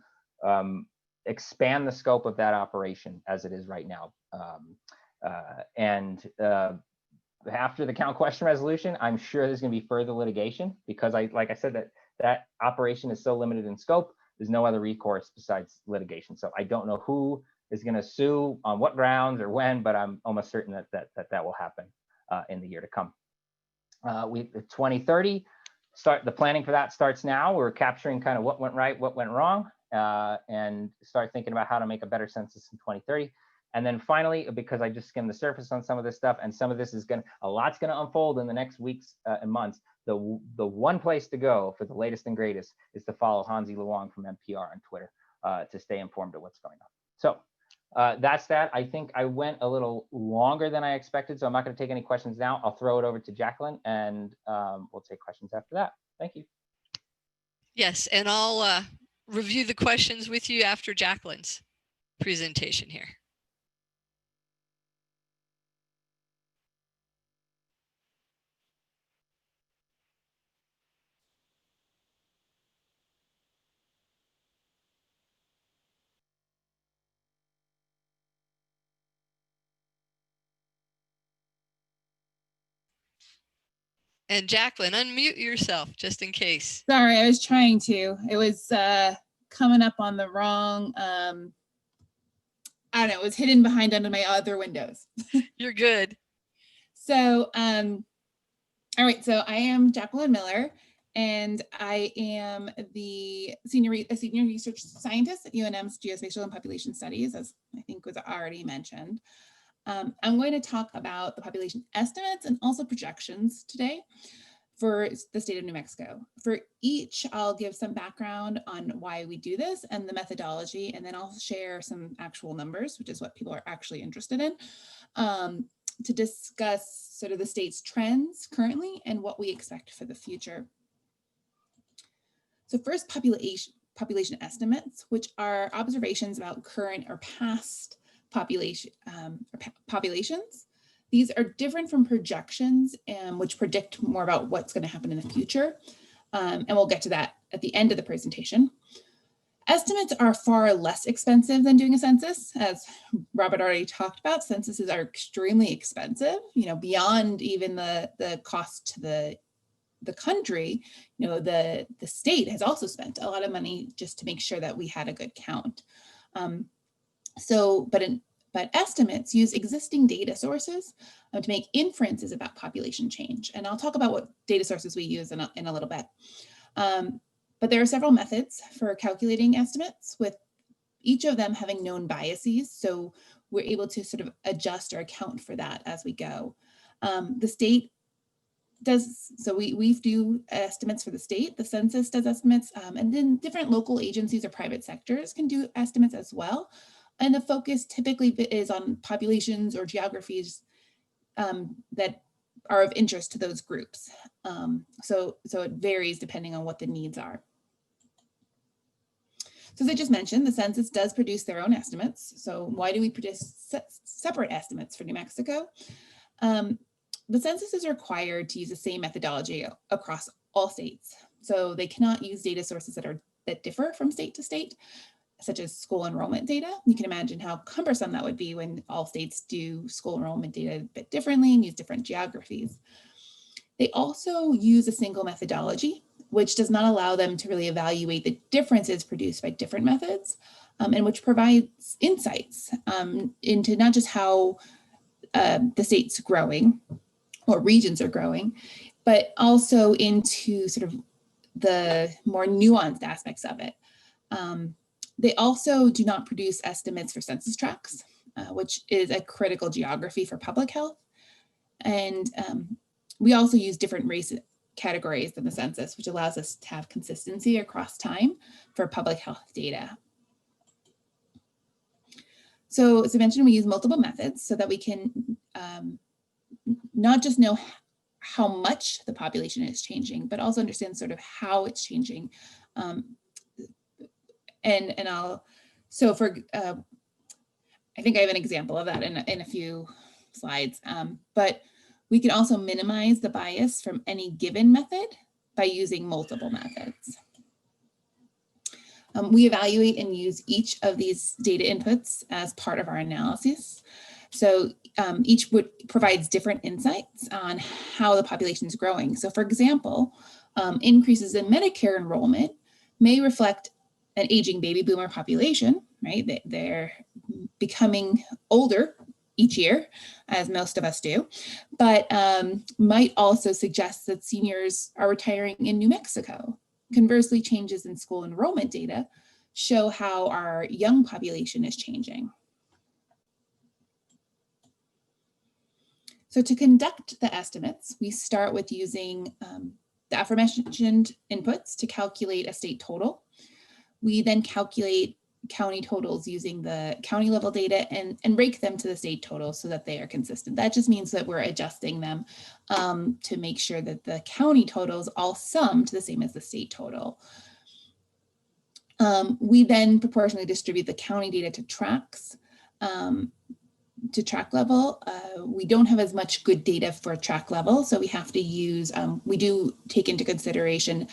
expand the scope of that operation as it is right now. After the count question resolution, I'm sure there's going to be further litigation, because like I said, that operation is so limited in scope. There's no other recourse besides litigation. So I don't know who is going to sue, on what grounds, or when, but I'm almost certain that will happen in the year to come. 2030, the planning for that starts now. We're capturing kind of what went right, what went wrong, and start thinking about how to make a better census in 2030. And then finally, because I just skimmed the surface on some of this stuff, and some of this is a lot's going to unfold in the next weeks and months. The one place to go for the latest and greatest is to follow Hansi Luong from NPR on Twitter to stay informed of what's going on. So that's that. I think I went a little longer than I expected, so I'm not going to take any questions now. I'll throw it over to Jacqueline, and we'll take questions after that. Thank you. Yes, and I'll review the questions with you after Jacqueline's presentation here. And Jacqueline, unmute yourself just in case. Sorry, I was trying to. It was coming up on the wrong, I don't know, it was hidden behind under my other windows. You're good. So, all right, so I am Jacqueline Miller, and I am the senior research scientist at UNM's Geospatial and Population Studies, as I think was already mentioned. I'm going to talk about the population estimates and also projections today for the state of New Mexico. For each, I'll give some background on why we do this and the methodology, and then I'll share some actual numbers, which is what people are actually interested in, to discuss sort of the state's trends currently and what we expect for the future. So first, population estimates, which are observations about current or past populations. These are different from projections, which predict more about what's going to happen in the future. And we'll get to that at the end of the presentation. Estimates are far less expensive than doing a census. As Robert already talked about, censuses are extremely expensive, beyond even the cost to the country. The state has also spent a lot of money just to make sure that we had a good count. But estimates use existing data sources to make inferences about population change. And I'll talk about what data sources we use in a little bit. But there are several methods for calculating estimates, with each of them having known biases. So we're able to sort of adjust or account for that as we go. The state does, so we do estimates for the state, the census does estimates, and then different local agencies or private sectors can do estimates as well. And the focus typically is on populations or geographies that are of interest to those groups. So it varies depending on what the needs are. So as I just mentioned, the census does produce their own estimates. So why do we produce separate estimates for New Mexico? The census is required to use the same methodology across all states. So they cannot use data sources that differ from state to state, such as school enrollment data. You can imagine how cumbersome that would be when all states do school enrollment data a bit differently and use different geographies. They also use a single methodology, which does not allow them to really evaluate the differences produced by different methods, and which provides insights into not just how the state's growing or regions are growing, but also into sort of the more nuanced aspects of it. They also do not produce estimates for census tracts, which is a critical geography for public health. And we also use different race categories than the census, which allows us to have consistency across time for public health data. So as I mentioned, we use multiple methods so that we can not just know how much the population is changing, but also understand sort of how it's changing. I think I have an example of that in a few slides, but we can also minimize the bias from any given method by using multiple methods. We evaluate and use each of these data inputs as part of our analysis. So each provides different insights on how the population is growing. So for example, increases in Medicare enrollment may reflect an aging baby boomer population, right? They're becoming older each year, as most of us do, but might also suggest that seniors are retiring in New Mexico. Conversely, changes in school enrollment data show how our young population is changing. So to conduct the estimates, we start with using the aforementioned inputs to calculate a state total. We then calculate county totals using the county level data and rake them to the state total so that they are consistent. That just means that we're adjusting them to make sure that the county totals all sum to the same as the state total. We then proportionally distribute the county data to tracts. To tract level, we don't have as much good data for tract level, so we have to use, we do take into consideration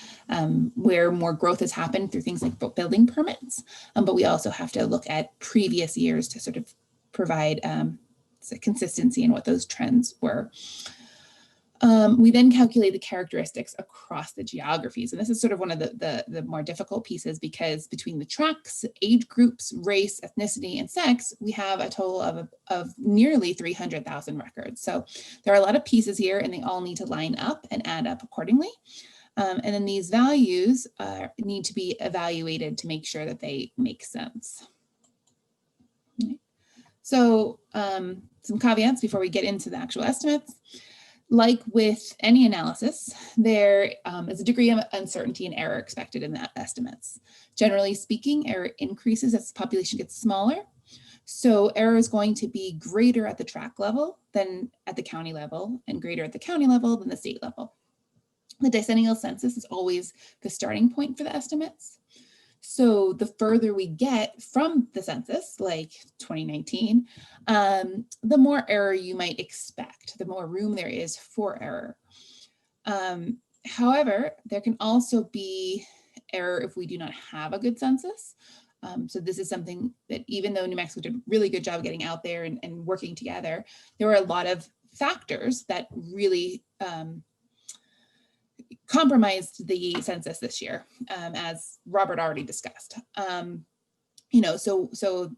where more growth has happened through things like building permits, but we also have to look at previous years to sort of provide consistency in what those trends were. We then calculate the characteristics across the geographies. And this is sort of one of the more difficult pieces, because between the tracts, age groups, race, ethnicity, and sex, we have a total of nearly 300,000 records. So there are a lot of pieces here, and they all need to line up and add up accordingly. And then these values need to be evaluated to make sure that they make sense. Okay. So some caveats before we get into the actual estimates. Like with any analysis, there is a degree of uncertainty and error expected in the estimates. Generally speaking, error increases as the population gets smaller. So error is going to be greater at the tract level than at the county level, and greater at the county level than the state level. The decennial census is always the starting point for the estimates. So the further we get from the census, like 2019, the more error you might expect, the more room there is for error. However, there can also be error if we do not have a good census. So this is something that, even though New Mexico did a really good job getting out there and working together, there were a lot of factors that really compromised the census this year, as Robert already discussed. So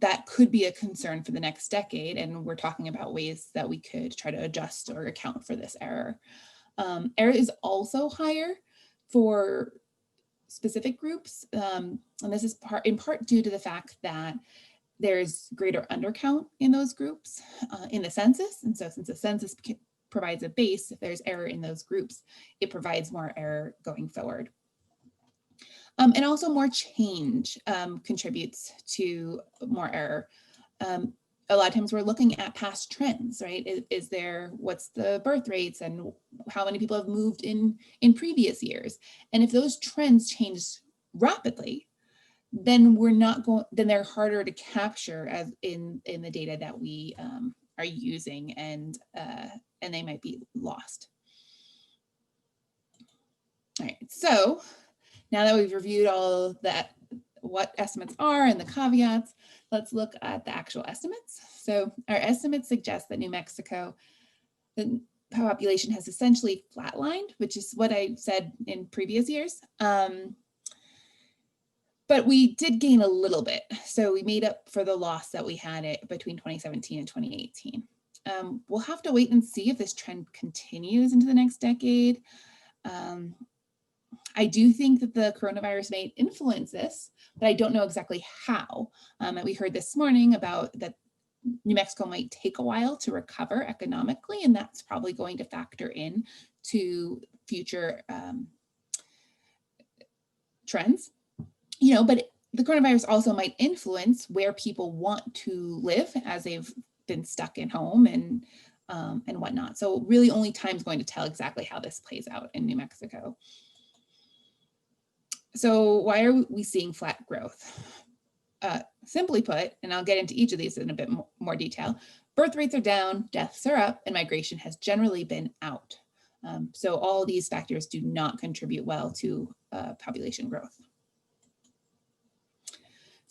that could be a concern for the next decade, and we're talking about ways that we could try to adjust or account for this error. Error is also higher for specific groups, and this is in part due to the fact that there's greater undercount in those groups in the census, and so since the census provides a base, if there's error in those groups, it provides more error going forward. And also more change contributes to more error. A lot of times we're looking at past trends, right? What's the birth rates and how many people have moved in previous years? And if those trends change rapidly, then we're not going, then they're harder to capture as in the data that we are using, and they might be lost. All right, so now that we've reviewed all that, what estimates are and the caveats, let's look at the actual estimates. So our estimates suggest that New Mexico, the population has essentially flatlined, which is what I said in previous years. But we did gain a little bit. So we made up for the loss that we had between 2017 and 2018. We'll have to wait and see if this trend continues into the next decade. I do think that the coronavirus may influence this, but I don't know exactly how. And we heard this morning about that New Mexico might take a while to recover economically, and that's probably going to factor in to future trends. You know, but the coronavirus also might influence where people want to live as they've been stuck in home and whatnot. So really only time's going to tell exactly how this plays out in New Mexico. So why are we seeing flat growth? Simply put, and I'll get into each of these in a bit more detail, birth rates are down, deaths are up, and migration has generally been out. So all these factors do not contribute well to population growth.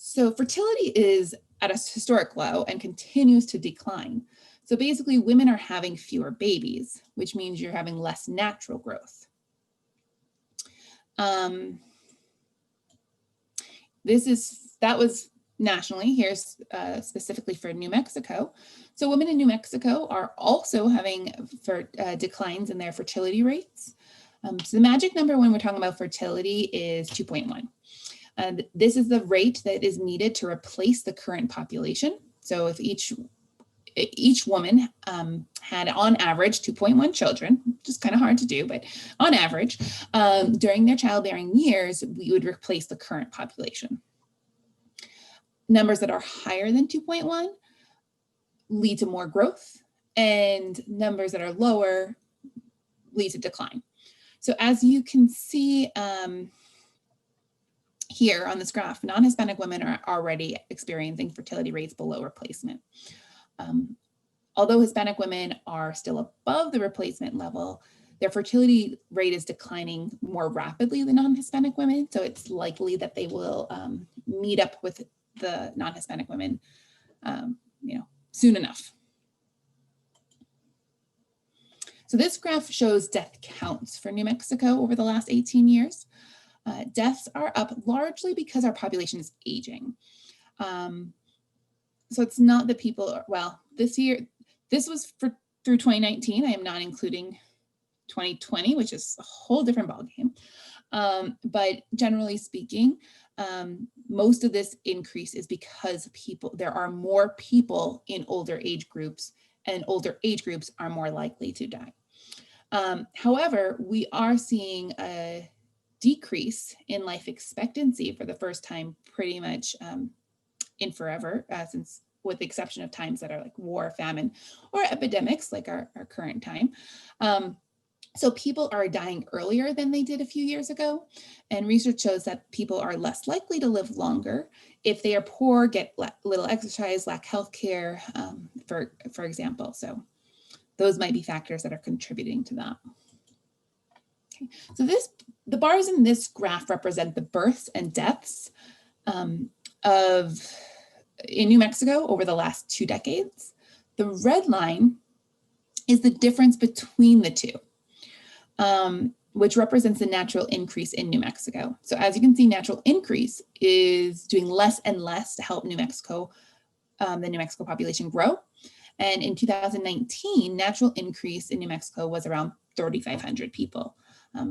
So fertility is at a historic low and continues to decline. So basically women are having fewer babies, which means you're having less natural growth. That was nationally. Here's specifically for New Mexico. So women in New Mexico are also having declines in their fertility rates. So the magic number when we're talking about fertility is 2.1. This is the rate that is needed to replace the current population. So if each woman had on average 2.1 children, which is kind of hard to do, but on average, during their childbearing years, we would replace the current population. Numbers that are higher than 2.1 lead to more growth, and numbers that are lower lead to decline. So as you can see here on this graph, non-Hispanic women are already experiencing fertility rates below replacement. Although Hispanic women are still above the replacement level, their fertility rate is declining more rapidly than non-Hispanic women. So it's likely that they will meet up with the non-Hispanic women, soon enough. So this graph shows death counts for New Mexico over the last 18 years. Deaths are up largely because our population is aging. So it's not that people are, well, this year, this was through 2019. I am not including 2020, which is a whole different ballgame. But generally speaking, most of this increase is because there are more people in older age groups, and older age groups are more likely to die. However, we are seeing a decrease in life expectancy for the first time pretty much in forever, since with the exception of times that are like war, famine, or epidemics like our current time. So people are dying earlier than they did a few years ago. And research shows that people are less likely to live longer if they are poor, get little exercise, lack health care, for example. So those might be factors that are contributing to that. Okay. So the bars in this graph represent the births and deaths in New Mexico over the last 2 decades. The red line is the difference between the two. Which represents the natural increase in New Mexico. So as you can see, natural increase is doing less and less to help the New Mexico population grow. And in 2019, natural increase in New Mexico was around 3,500 people.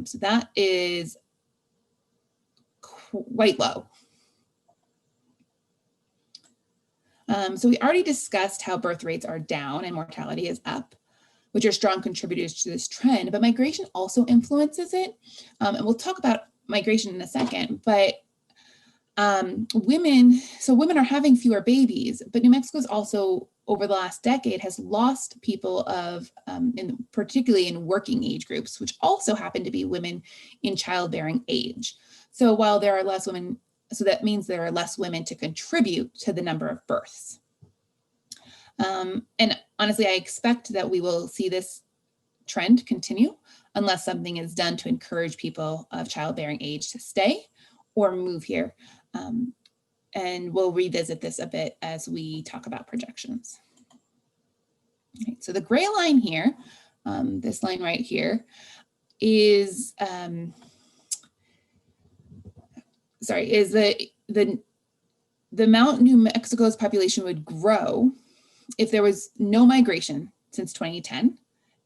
So that is quite low. So we already discussed how birth rates are down and mortality is up, which are strong contributors to this trend, but migration also influences it. And we'll talk about migration in a second, but women are having fewer babies, but New Mexico's also over the last decade has lost people particularly in working age groups, which also happen to be women in childbearing age. So while there are less women So that means there are less women to contribute to the number of births. And honestly, I expect that we will see this trend continue unless something is done to encourage people of childbearing age to stay or move here. And we'll revisit this a bit as we talk about projections. Okay, so the gray line here, this line right here, is the amount New Mexico's population would grow if there was no migration since 2010,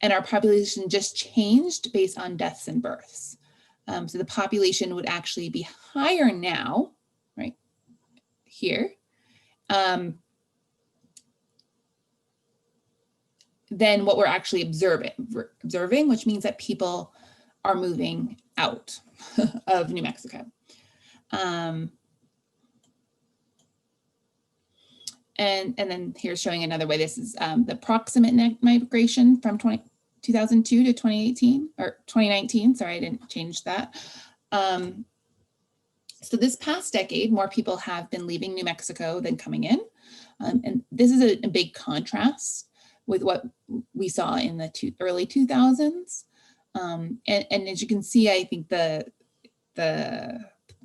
and our population just changed based on deaths and births. So the population would actually be higher now, right here, than what we're actually observing, which means that people are moving out of New Mexico. And then here's showing another way. This is the approximate net migration from 2002 to 2018 or 2019. Sorry, I didn't change that. So this past decade, more people have been leaving New Mexico than coming in. And this is a big contrast with what we saw in the early 2000s. And as you can see, I think the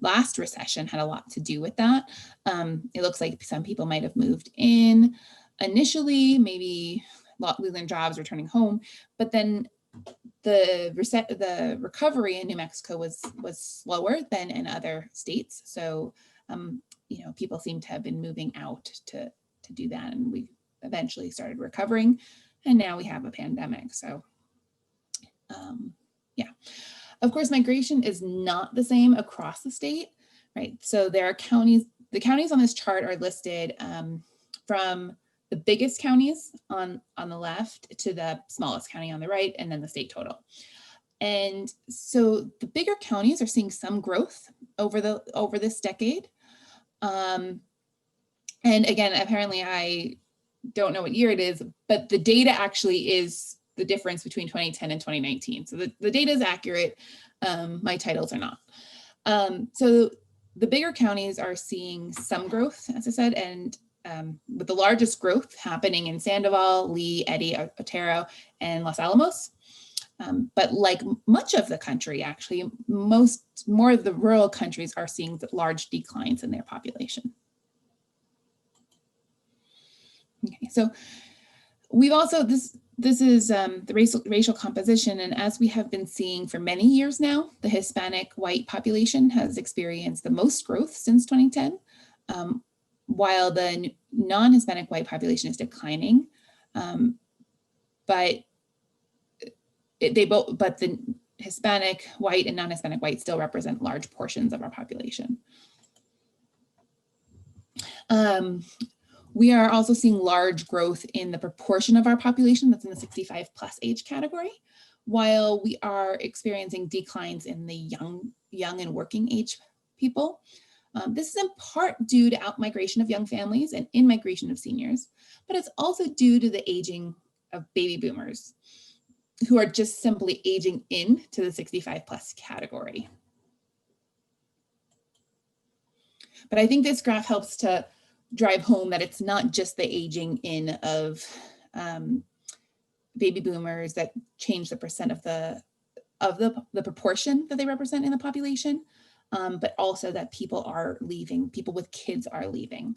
last recession had a lot to do with that. It looks like some people might have moved in initially, maybe losing their jobs, returning home, but then the recovery in New Mexico was slower than in other states. So, people seem to have been moving out to do that, and we eventually started recovering, and now we have a pandemic. So, yeah. Of course, migration is not the same across the state, right? So there are counties, the counties on this chart are listed from the biggest counties on the left to the smallest county on the right, and then the state total. And so the bigger counties are seeing some growth over this decade. And again, apparently I don't know what year it is, but the data actually is the difference between 2010 and 2019. So the data is accurate. My titles are not. So the bigger counties are seeing some growth, as I said, and with the largest growth happening in Sandoval, Lee, Eddy, Otero, and Los Alamos. But like much of the country, actually, more of the rural countries are seeing large declines in their population. Okay, so we've also, this is the racial composition, and as we have been seeing for many years now, the Hispanic white population has experienced the most growth since 2010, while the non-Hispanic white population is declining. But the Hispanic white and non-Hispanic white still represent large portions of our population. We are also seeing large growth in the proportion of our population that's in the 65 plus age category, while we are experiencing declines in the young and working age people. This is in part due to outmigration of young families and in-migration of seniors, but it's also due to the aging of baby boomers who are just simply aging into the 65 plus category. But I think this graph helps to drive home that it's not just the aging in of baby boomers that change the percent of the proportion that they represent in the population, but also that people are leaving, people with kids are leaving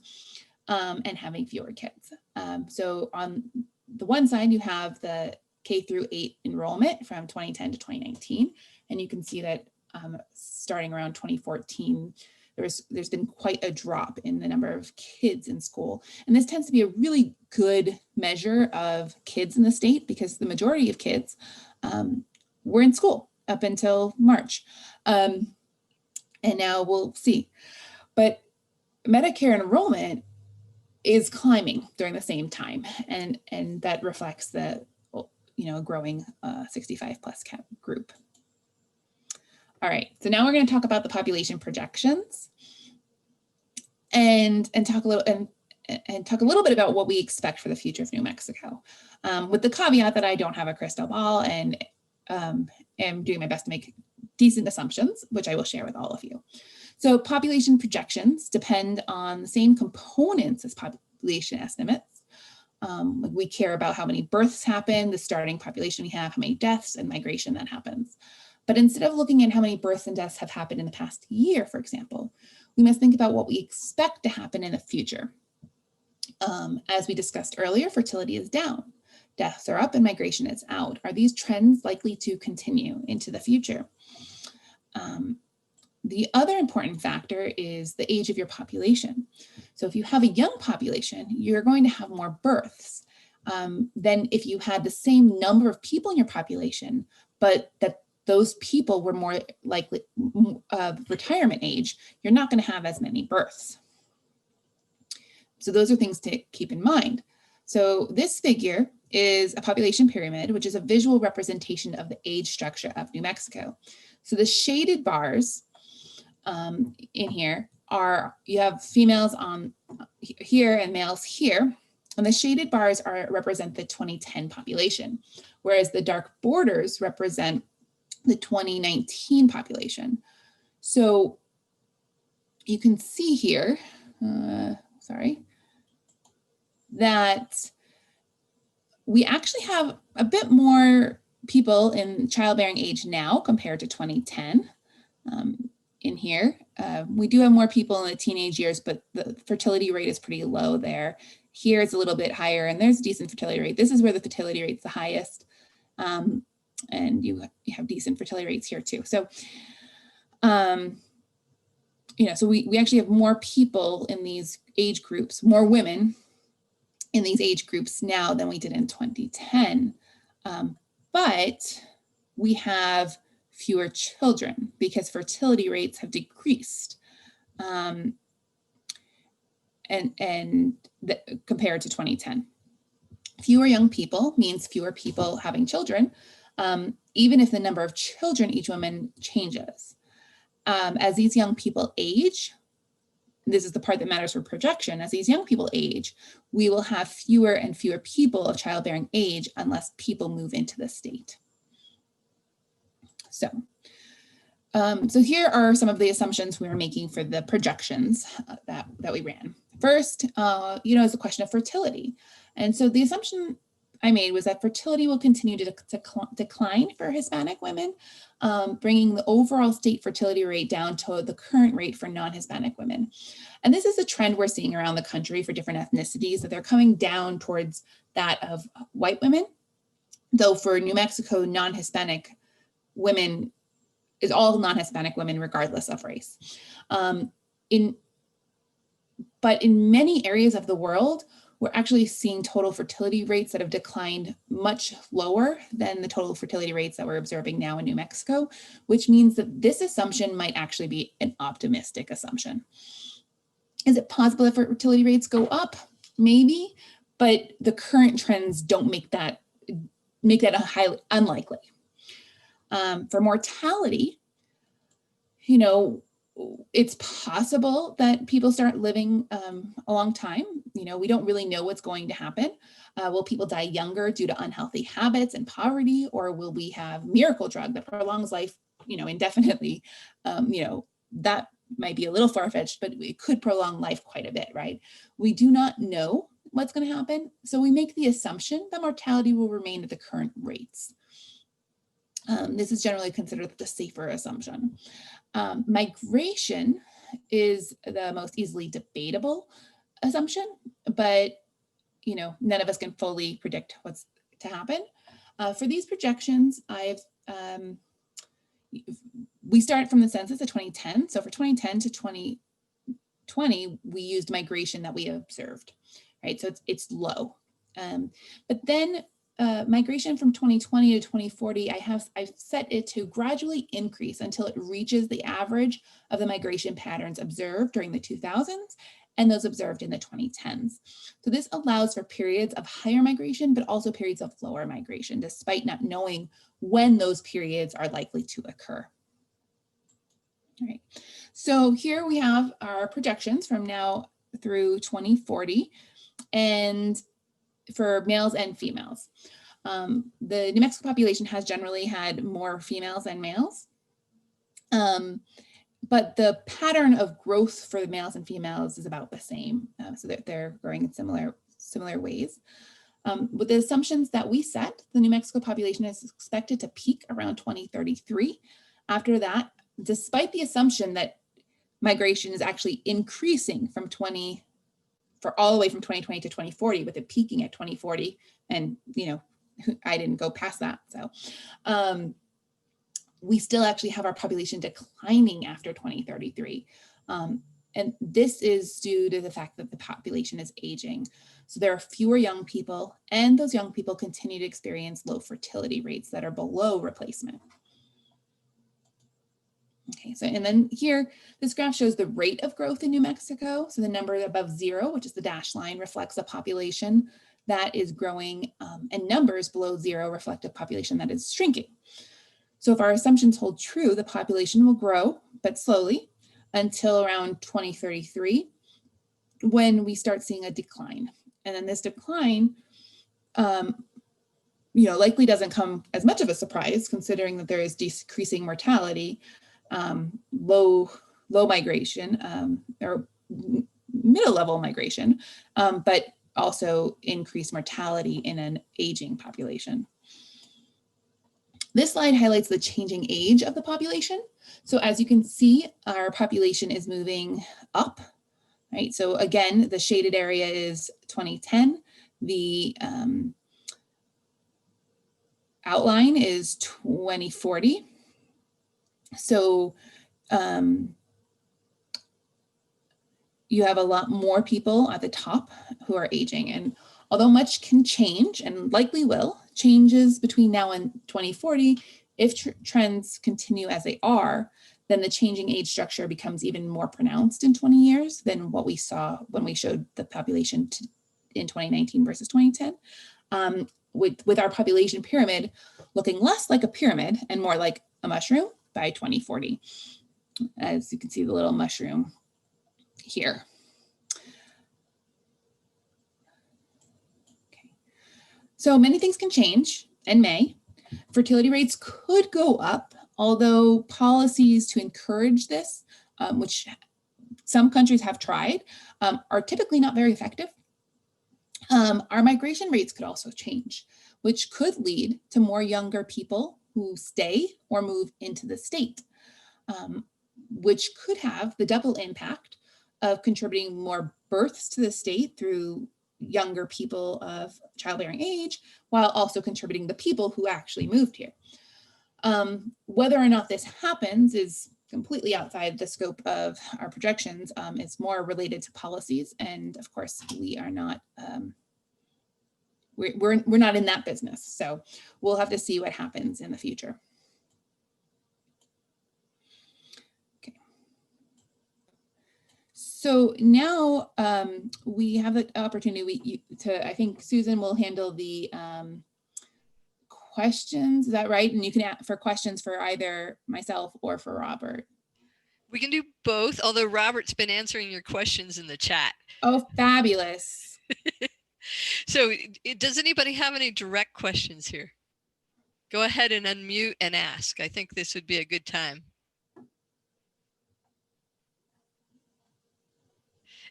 and having fewer kids. So on the one side, you have the K through 8 enrollment from 2010 to 2019, and you can see that starting around 2014, there's been quite a drop in the number of kids in school. And this tends to be a really good measure of kids in the state because the majority of kids were in school up until March. And now we'll see. But Medicare enrollment is climbing during the same time. And that reflects the growing 65 plus group. All right, so now we're going to talk about the population projections and talk a little bit about what we expect for the future of New Mexico, with the caveat that I don't have a crystal ball and am doing my best to make decent assumptions, which I will share with all of you. So population projections depend on the same components as population estimates. We care about how many births happen, the starting population we have, how many deaths and migration that happens. But instead of looking at how many births and deaths have happened in the past year, for example, we must think about what we expect to happen in the future. As we discussed earlier, fertility is down, deaths are up, and migration is out. Are these trends likely to continue into the future? The other important factor is the age of your population. So if you have a young population, you're going to have more births than if you had the same number of people in your population, but that those people were more likely retirement age, you're not going to have as many births. So those are things to keep in mind. So this figure is a population pyramid, which is a visual representation of the age structure of New Mexico. So the shaded bars in here are, you have females on here and males here, and the shaded bars represent the 2010 population, whereas the dark borders represent the 2019 population. So you can see here, that we actually have a bit more people in childbearing age now compared to 2010 in here. We do have more people in the teenage years, but the fertility rate is pretty low there. Here it's a little bit higher, and there's a decent fertility rate. This is where the fertility rate's the highest. And you have decent fertility rates here too. So, so we actually have more people in these age groups, more women in these age groups now than we did in 2010. But we have fewer children because fertility rates have decreased compared to 2010. Fewer young people means fewer people having children, even if the number of children each woman changes. As these young people age, this is the part that matters for projection, as these young people age, we will have fewer and fewer people of childbearing age unless people move into the state. So here are some of the assumptions we were making for the projections that we ran. First, is a question of fertility. And so the assumption I made was that fertility will continue to decline for Hispanic women, bringing the overall state fertility rate down to the current rate for non-Hispanic women. And this is a trend we're seeing around the country for different ethnicities, that they're coming down towards that of white women, though for New Mexico, non-Hispanic women is all non-Hispanic women regardless of race. But in many areas of the world, we're actually seeing total fertility rates that have declined much lower than the total fertility rates that we're observing now in New Mexico, which means that this assumption might actually be an optimistic assumption. Is it possible that fertility rates go up? Maybe, but the current trends don't make that a highly unlikely. For mortality, it's possible that people start living a long time. We don't really know what's going to happen. Will people die younger due to unhealthy habits and poverty, or will we have miracle drug that prolongs life, indefinitely? That might be a little far-fetched, but it could prolong life quite a bit, right? We do not know what's going to happen, so we make the assumption that mortality will remain at the current rates. This is generally considered the safer assumption. Migration is the most easily debatable assumption, but none of us can fully predict what's to happen. For these projections, we start from the census of 2010. So for 2010 to 2020, we used migration that we observed, right? So it's low. But then migration from 2020 to 2040, I've set it to gradually increase until it reaches the average of the migration patterns observed during the 2000s and those observed in the 2010s. So this allows for periods of higher migration, but also periods of lower migration, despite not knowing when those periods are likely to occur. All right, so here we have our projections from now through 2040, and for males and females. The New Mexico population has generally had more females than males. but the pattern of growth for the males and females is about the same. So they're growing in similar ways. With the assumptions that we set, the New Mexico population is expected to peak around 2033. After that, despite the assumption that migration is actually increasing all the way from 2020 to 2040, with it peaking at 2040, and I didn't go past that. So we still actually have our population declining after 2033. And this is due to the fact that the population is aging. So there are fewer young people, and those young people continue to experience low fertility rates that are below replacement. Okay, so and then here, this graph shows the rate of growth in New Mexico. So the number above 0, which is the dashed line, reflects a population that is growing, and numbers below 0 reflect a population that is shrinking. So if our assumptions hold true, the population will grow, but slowly, until around 2033, when we start seeing a decline. And then this decline, likely doesn't come as much of a surprise, considering that there is decreasing mortality, low migration, or middle level migration, but also increased mortality in an aging population. This slide highlights the changing age of the population. So as you can see, our population is moving up, right? So again, the shaded area is 2010. The outline is 2040. So you have a lot more people at the top who are aging. And although much can change, and likely will, changes between now and 2040, if trends continue as they are, then the changing age structure becomes even more pronounced in 20 years than what we saw when we showed the population in 2019 versus 2010. With our population pyramid looking less like a pyramid and more like a mushroom by 2040. As you can see, the little mushroom here. Okay. So many things can change and may. Fertility rates could go up, although policies to encourage this, which some countries have tried, are typically not very effective. Our migration rates could also change, which could lead to more younger people who stay or move into the state, which could have the double impact of contributing more births to the state through younger people of childbearing age, while also contributing the people who actually moved here. Whether or not this happens is completely outside the scope of our projections. It's more related to policies, and of course, we are not. We're not in that business, so we'll have to see what happens in the future. Okay. So now we have the opportunity I think Susan will handle the questions. Is that right? And you can ask for questions for either myself or for Robert. We can do both, although Robert's been answering your questions in the chat. Oh, fabulous. So does anybody have any direct questions here? Go ahead and unmute and ask. I think this would be a good time.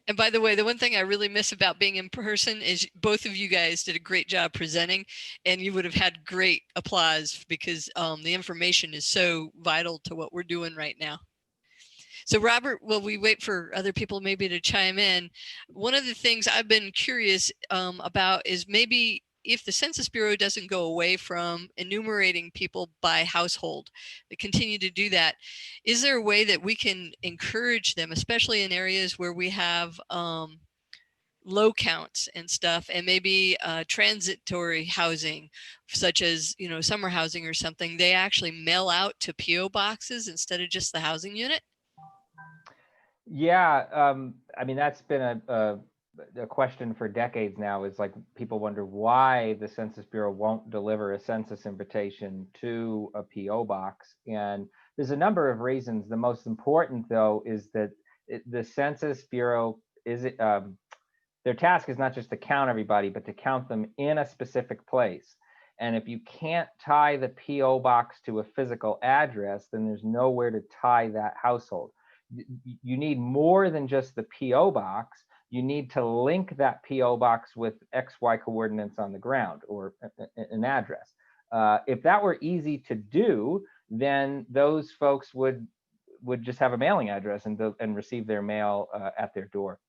And by the way, the one thing I really miss about being in person is both of you guys did a great job presenting, and you would have had great applause because the information is so vital to what we're doing right now. So Robert, while we wait for other people maybe to chime in, one of the things I've been curious about is maybe if the Census Bureau doesn't go away from enumerating people by household, they continue to do that, is there a way that we can encourage them, especially in areas where we have low counts and stuff, and maybe transitory housing, such as summer housing or something, they actually mail out to PO boxes instead of just the housing unit? Yeah, I mean, that's been a question for decades now. Is like people wonder why the Census Bureau won't deliver a census invitation to a PO box, and there's a number of reasons. The most important, though, is that the Census Bureau their task is not just to count everybody, but to count them in a specific place. And if you can't tie the PO box to a physical address, then there's nowhere to tie that household. you need more than just the PO box. You need to link that PO box with XY coordinates on the ground, or an address. If that were easy to do, then those folks would just have a mailing address and receive their mail at their door.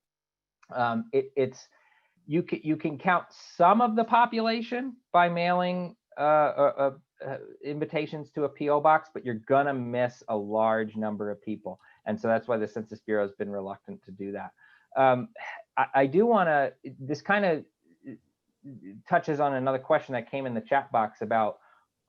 You can count some of the population by mailing invitations to a PO box, but you're gonna miss a large number of people, and so that's why the Census Bureau has been reluctant to do that. I do want to. This kind of touches on another question that came in the chat box about,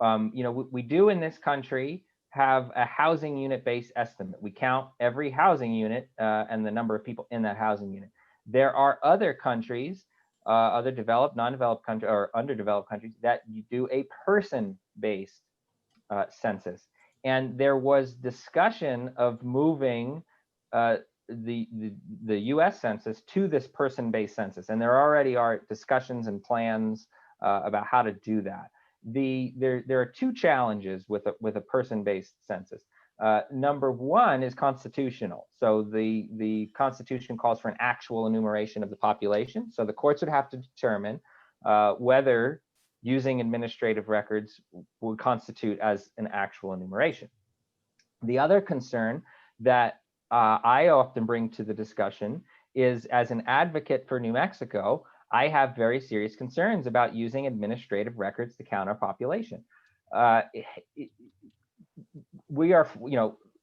we do in this country have a housing unit-based estimate. We count every housing unit and the number of people in that housing unit. There are other countries, other developed, non-developed countries, or underdeveloped countries, that you do a person-based census. And there was discussion of moving the U.S. Census to this person-based census, and there already are discussions and plans about how to do that. There are two challenges with a person-based census. Number one is constitutional. So the Constitution calls for an actual enumeration of the population. So the courts would have to determine whether using administrative records would constitute as an actual enumeration. The other concern that I often bring to the discussion is, as an advocate for New Mexico, I have very serious concerns about using administrative records to count our population. We are,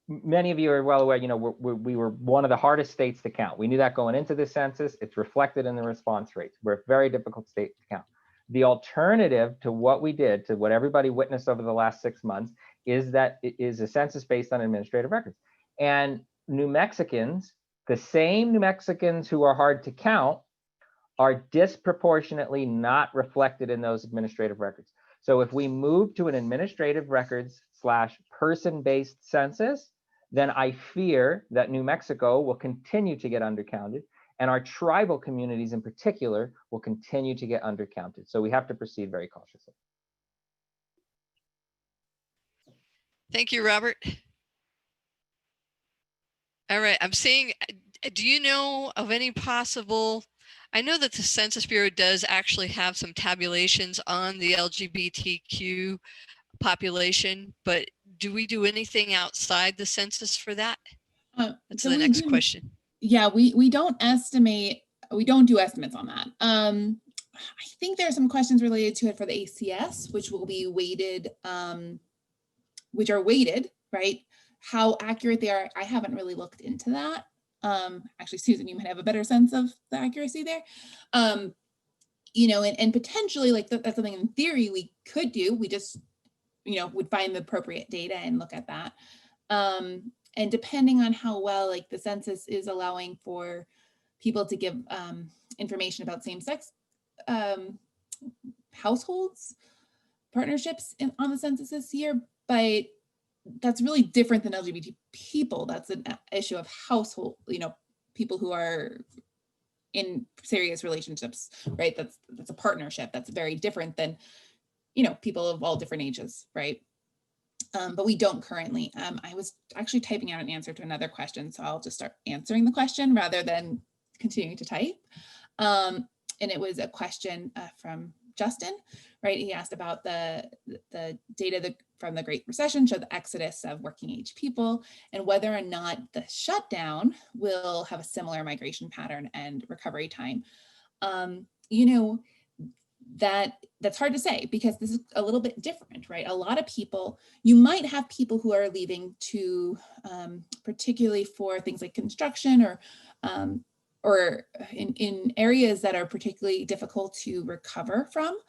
many of you are well aware, we were one of the hardest states to count. We knew that going into the census. It's reflected in the response rates. We're a very difficult state to count. The alternative to what we did, to what everybody witnessed over the last 6 months, is that it is a census based on administrative records. And New Mexicans, the same New Mexicans who are hard to count, are disproportionately not reflected in those administrative records. So if we move to an administrative records / person-based census, then I fear that New Mexico will continue to get undercounted, and our tribal communities in particular will continue to get undercounted. So we have to proceed very cautiously. Thank you, Robert. All right, I'm seeing, do you know of any possible, I know that the Census Bureau does actually have some tabulations on the LGBTQ population, but do we do anything outside the census for that? That's the next question. Yeah, we don't estimate, we don't do estimates on that. I think there are some questions related to it for the ACS, which will be weighted, which are weighted, right? How accurate they are, I haven't really looked into that. Actually, Susan, you might have a better sense of the accuracy there. And potentially, like, that's something in theory we could do. We just, would find the appropriate data and look at that. And depending on how well, like, the census is allowing for people to give information about same-sex households, partnerships on the census this year, but that's really different than LGBT people. That's an issue of household, people who are in serious relationships, right? That's a partnership. That's very different than, people of all different ages, right? But we don't currently. I was actually typing out an answer to another question, so I'll just start answering the question rather than continuing to type. And it was a question from Justin, right? He asked about the data from the Great Recession showed the exodus of working age people, and whether or not the shutdown will have a similar migration pattern and recovery time. That's hard to say, because this is a little bit different, right? A lot of people, you might have people who are leaving to, particularly for things like construction or in areas that are particularly difficult to recover from,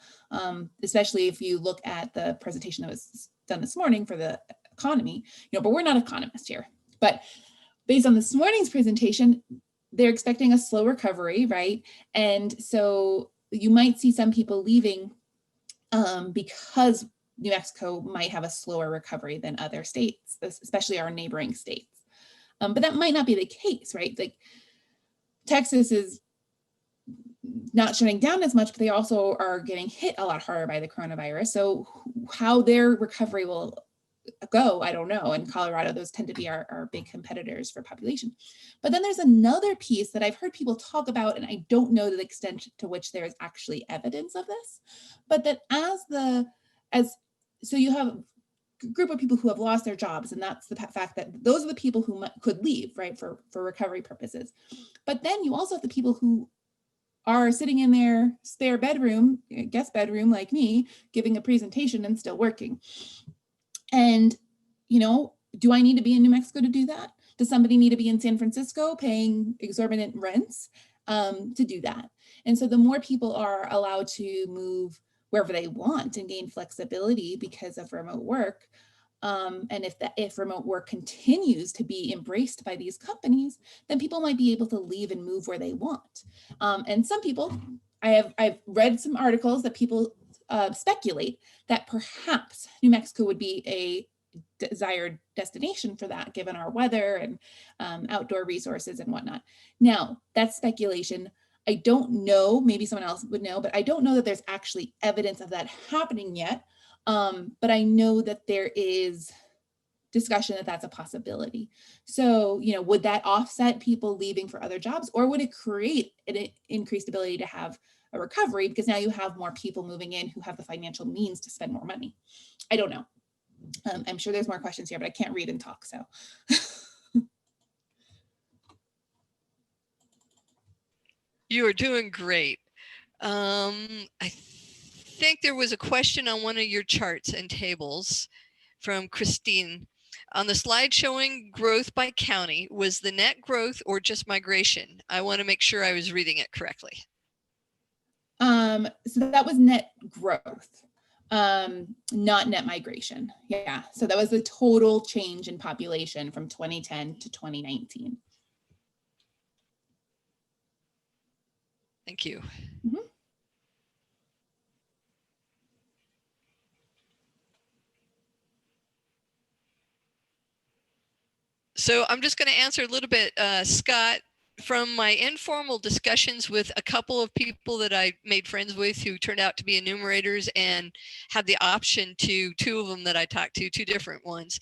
especially if you look at the presentation that was done this morning for the economy, but we're not economists here. But based on this morning's presentation, they're expecting a slow recovery, right? And so you might see some people leaving because New Mexico might have a slower recovery than other states, especially our neighboring states. But that might not be the case, right? Like, Texas is not shutting down as much, but they also are getting hit a lot harder by the coronavirus. So how their recovery will go, I don't know. In Colorado, those tend to be our big competitors for population. But then there's another piece that I've heard people talk about, and I don't know the extent to which there is actually evidence of this, but that so you have a group of people who have lost their jobs, and that's the fact that those are the people who could leave, right, for recovery purposes. But then you also have the people who are sitting in their spare bedroom, guest bedroom like me, giving a presentation and still working. And, do I need to be in New Mexico to do that? Does somebody need to be in San Francisco paying exorbitant rents to do that? And so the more people are allowed to move wherever they want and gain flexibility because of remote work, and if remote work continues to be embraced by these companies, then people might be able to leave and move where they want. And some people, I've read some articles that people speculate that perhaps New Mexico would be a desired destination for that, given our weather and outdoor resources and whatnot. Now, that's speculation. I don't know, maybe someone else would know, but I don't know that there's actually evidence of that happening yet. But I know that there is discussion that that's a possibility. So, would that offset people leaving for other jobs, or would it create an increased ability to have a recovery because now you have more people moving in who have the financial means to spend more money? I don't know. I'm sure there's more questions here, but I can't read and talk, so. You are doing great. I think there was a question on one of your charts and tables from Christine. On the slide showing growth by county, was the net growth or just migration? I want to make sure I was reading it correctly. So that was net growth, not net migration. Yeah, so that was the total change in population from 2010 to 2019. Thank you. Mm-hmm. So I'm just going to answer a little bit, Scott. From my informal discussions with a couple of people that I made friends with who turned out to be enumerators and had the option to, two of them that I talked to, two different ones,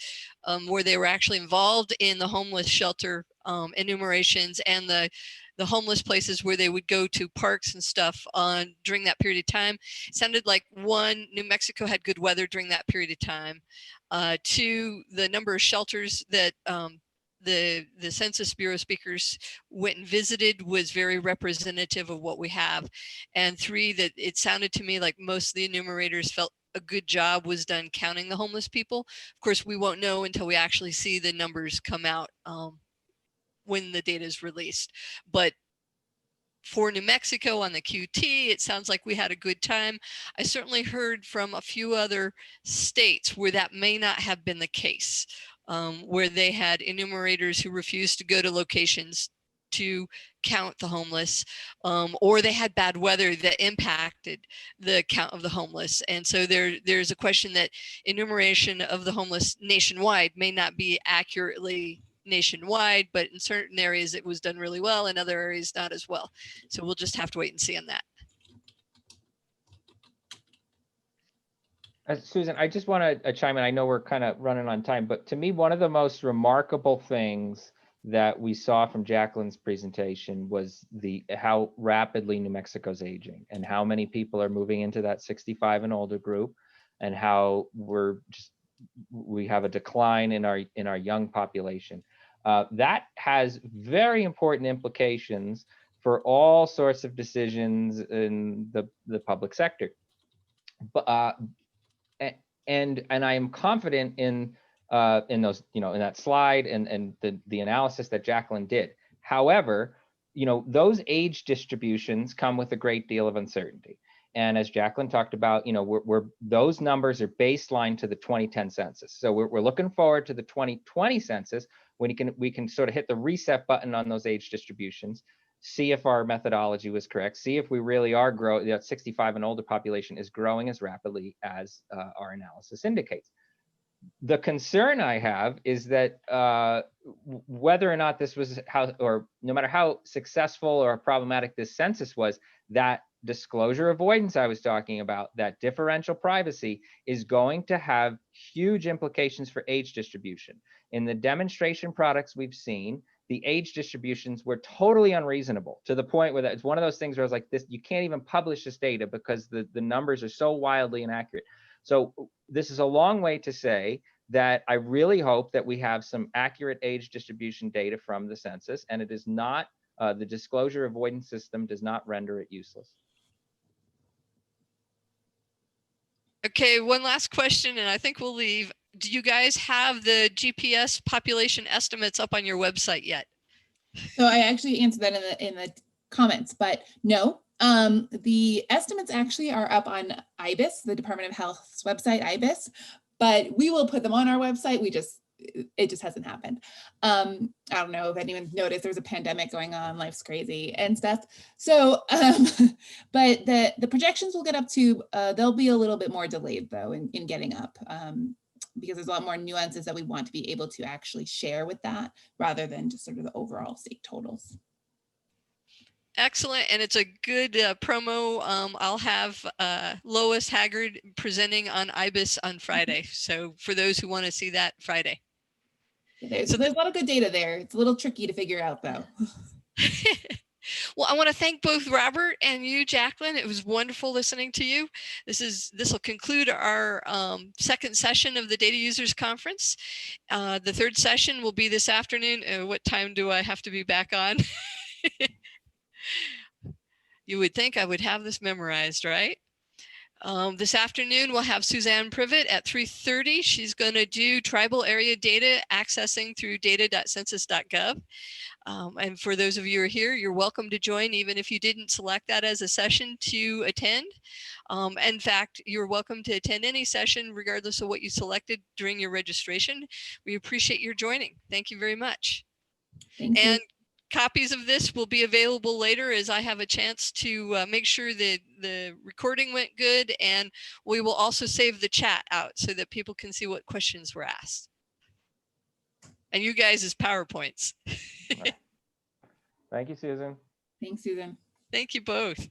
where they were actually involved in the homeless shelter enumerations and the homeless places where they would go to parks and stuff during that period of time. It sounded like one, New Mexico had good weather during that period of time. Two, the number of shelters that the Census Bureau speakers went and visited was very representative of what we have. And three, that it sounded to me like most of the enumerators felt a good job was done counting the homeless people. Of course, we won't know until we actually see the numbers come out when the data is released. But for New Mexico on the QT, it sounds like we had a good time. I certainly heard from a few other states where that may not have been the case. Where they had enumerators who refused to go to locations to count the homeless, or they had bad weather that impacted the count of the homeless. And so there's a question that enumeration of the homeless nationwide may not be accurately nationwide, but in certain areas it was done really well, in other areas not as well. So we'll just have to wait and see on that. Susan, I just want to chime in. I know we're kind of running on time, but to me, one of the most remarkable things that we saw from Jacqueline's presentation was how rapidly New Mexico's aging and how many people are moving into that 65 and older group, and how we have a decline in our young population. That has very important implications for all sorts of decisions in the public sector. But and I am confident in those, in that slide and the analysis that Jacqueline did. However, those age distributions come with a great deal of uncertainty. And as Jacqueline talked about, those numbers are baseline to the 2010 census. So we're looking forward to the 2020 census when we can sort of hit the reset button on those age distributions, see if our methodology was correct, see if we really are growing, that 65 and older population is growing as rapidly as our analysis indicates. The concern I have is that whether or not this was no matter how successful or problematic this census was, that disclosure avoidance I was talking about, that differential privacy, is going to have huge implications for age distribution. In the demonstration products we've seen, the age distributions were totally unreasonable, to the point where it's one of those things where I was like, this, you can't even publish this data because the numbers are so wildly inaccurate. So this is a long way to say that I really hope that we have some accurate age distribution data from the census, and it is not, the disclosure avoidance system does not render it useless. Okay, one last question, and I think we'll leave. Do you guys have the GPS population estimates up on your website yet? So I actually answered that in the comments, but no. The estimates actually are up on IBIS, the Department of Health's website, IBIS, but we will put them on our website. It just hasn't happened. I don't know if anyone noticed, there's a pandemic going on, life's crazy and stuff. So, but the projections will get up to, they'll be a little bit more delayed though in getting up, because there's a lot more nuances that we want to be able to actually share with that, rather than just sort of the overall state totals. Excellent, and it's a good promo. I'll have Lois Haggard presenting on IBIS on Friday. So for those who want to see that, Friday. There's a lot of good data there. It's a little tricky to figure out though. Well, I want to thank both Robert and you, Jacqueline. It was wonderful listening to you. This will conclude our second session of the Data Users Conference. The third session will be this afternoon. What time do I have to be back on? You would think I would have this memorized, right? This afternoon, we'll have Suzanne Privet at 3:30. She's going to do tribal area data accessing through data.census.gov. And for those of you who are here, you're welcome to join, even if you didn't select that as a session to attend. In fact, you're welcome to attend any session, regardless of what you selected during your registration. We appreciate your joining. Thank you very much. Thank you. And copies of this will be available later as I have a chance to make sure that the recording went good, and we will also save the chat out so that people can see what questions were asked. And you guys as PowerPoints. Thank you, Susan. Thanks, Susan. Thank you both.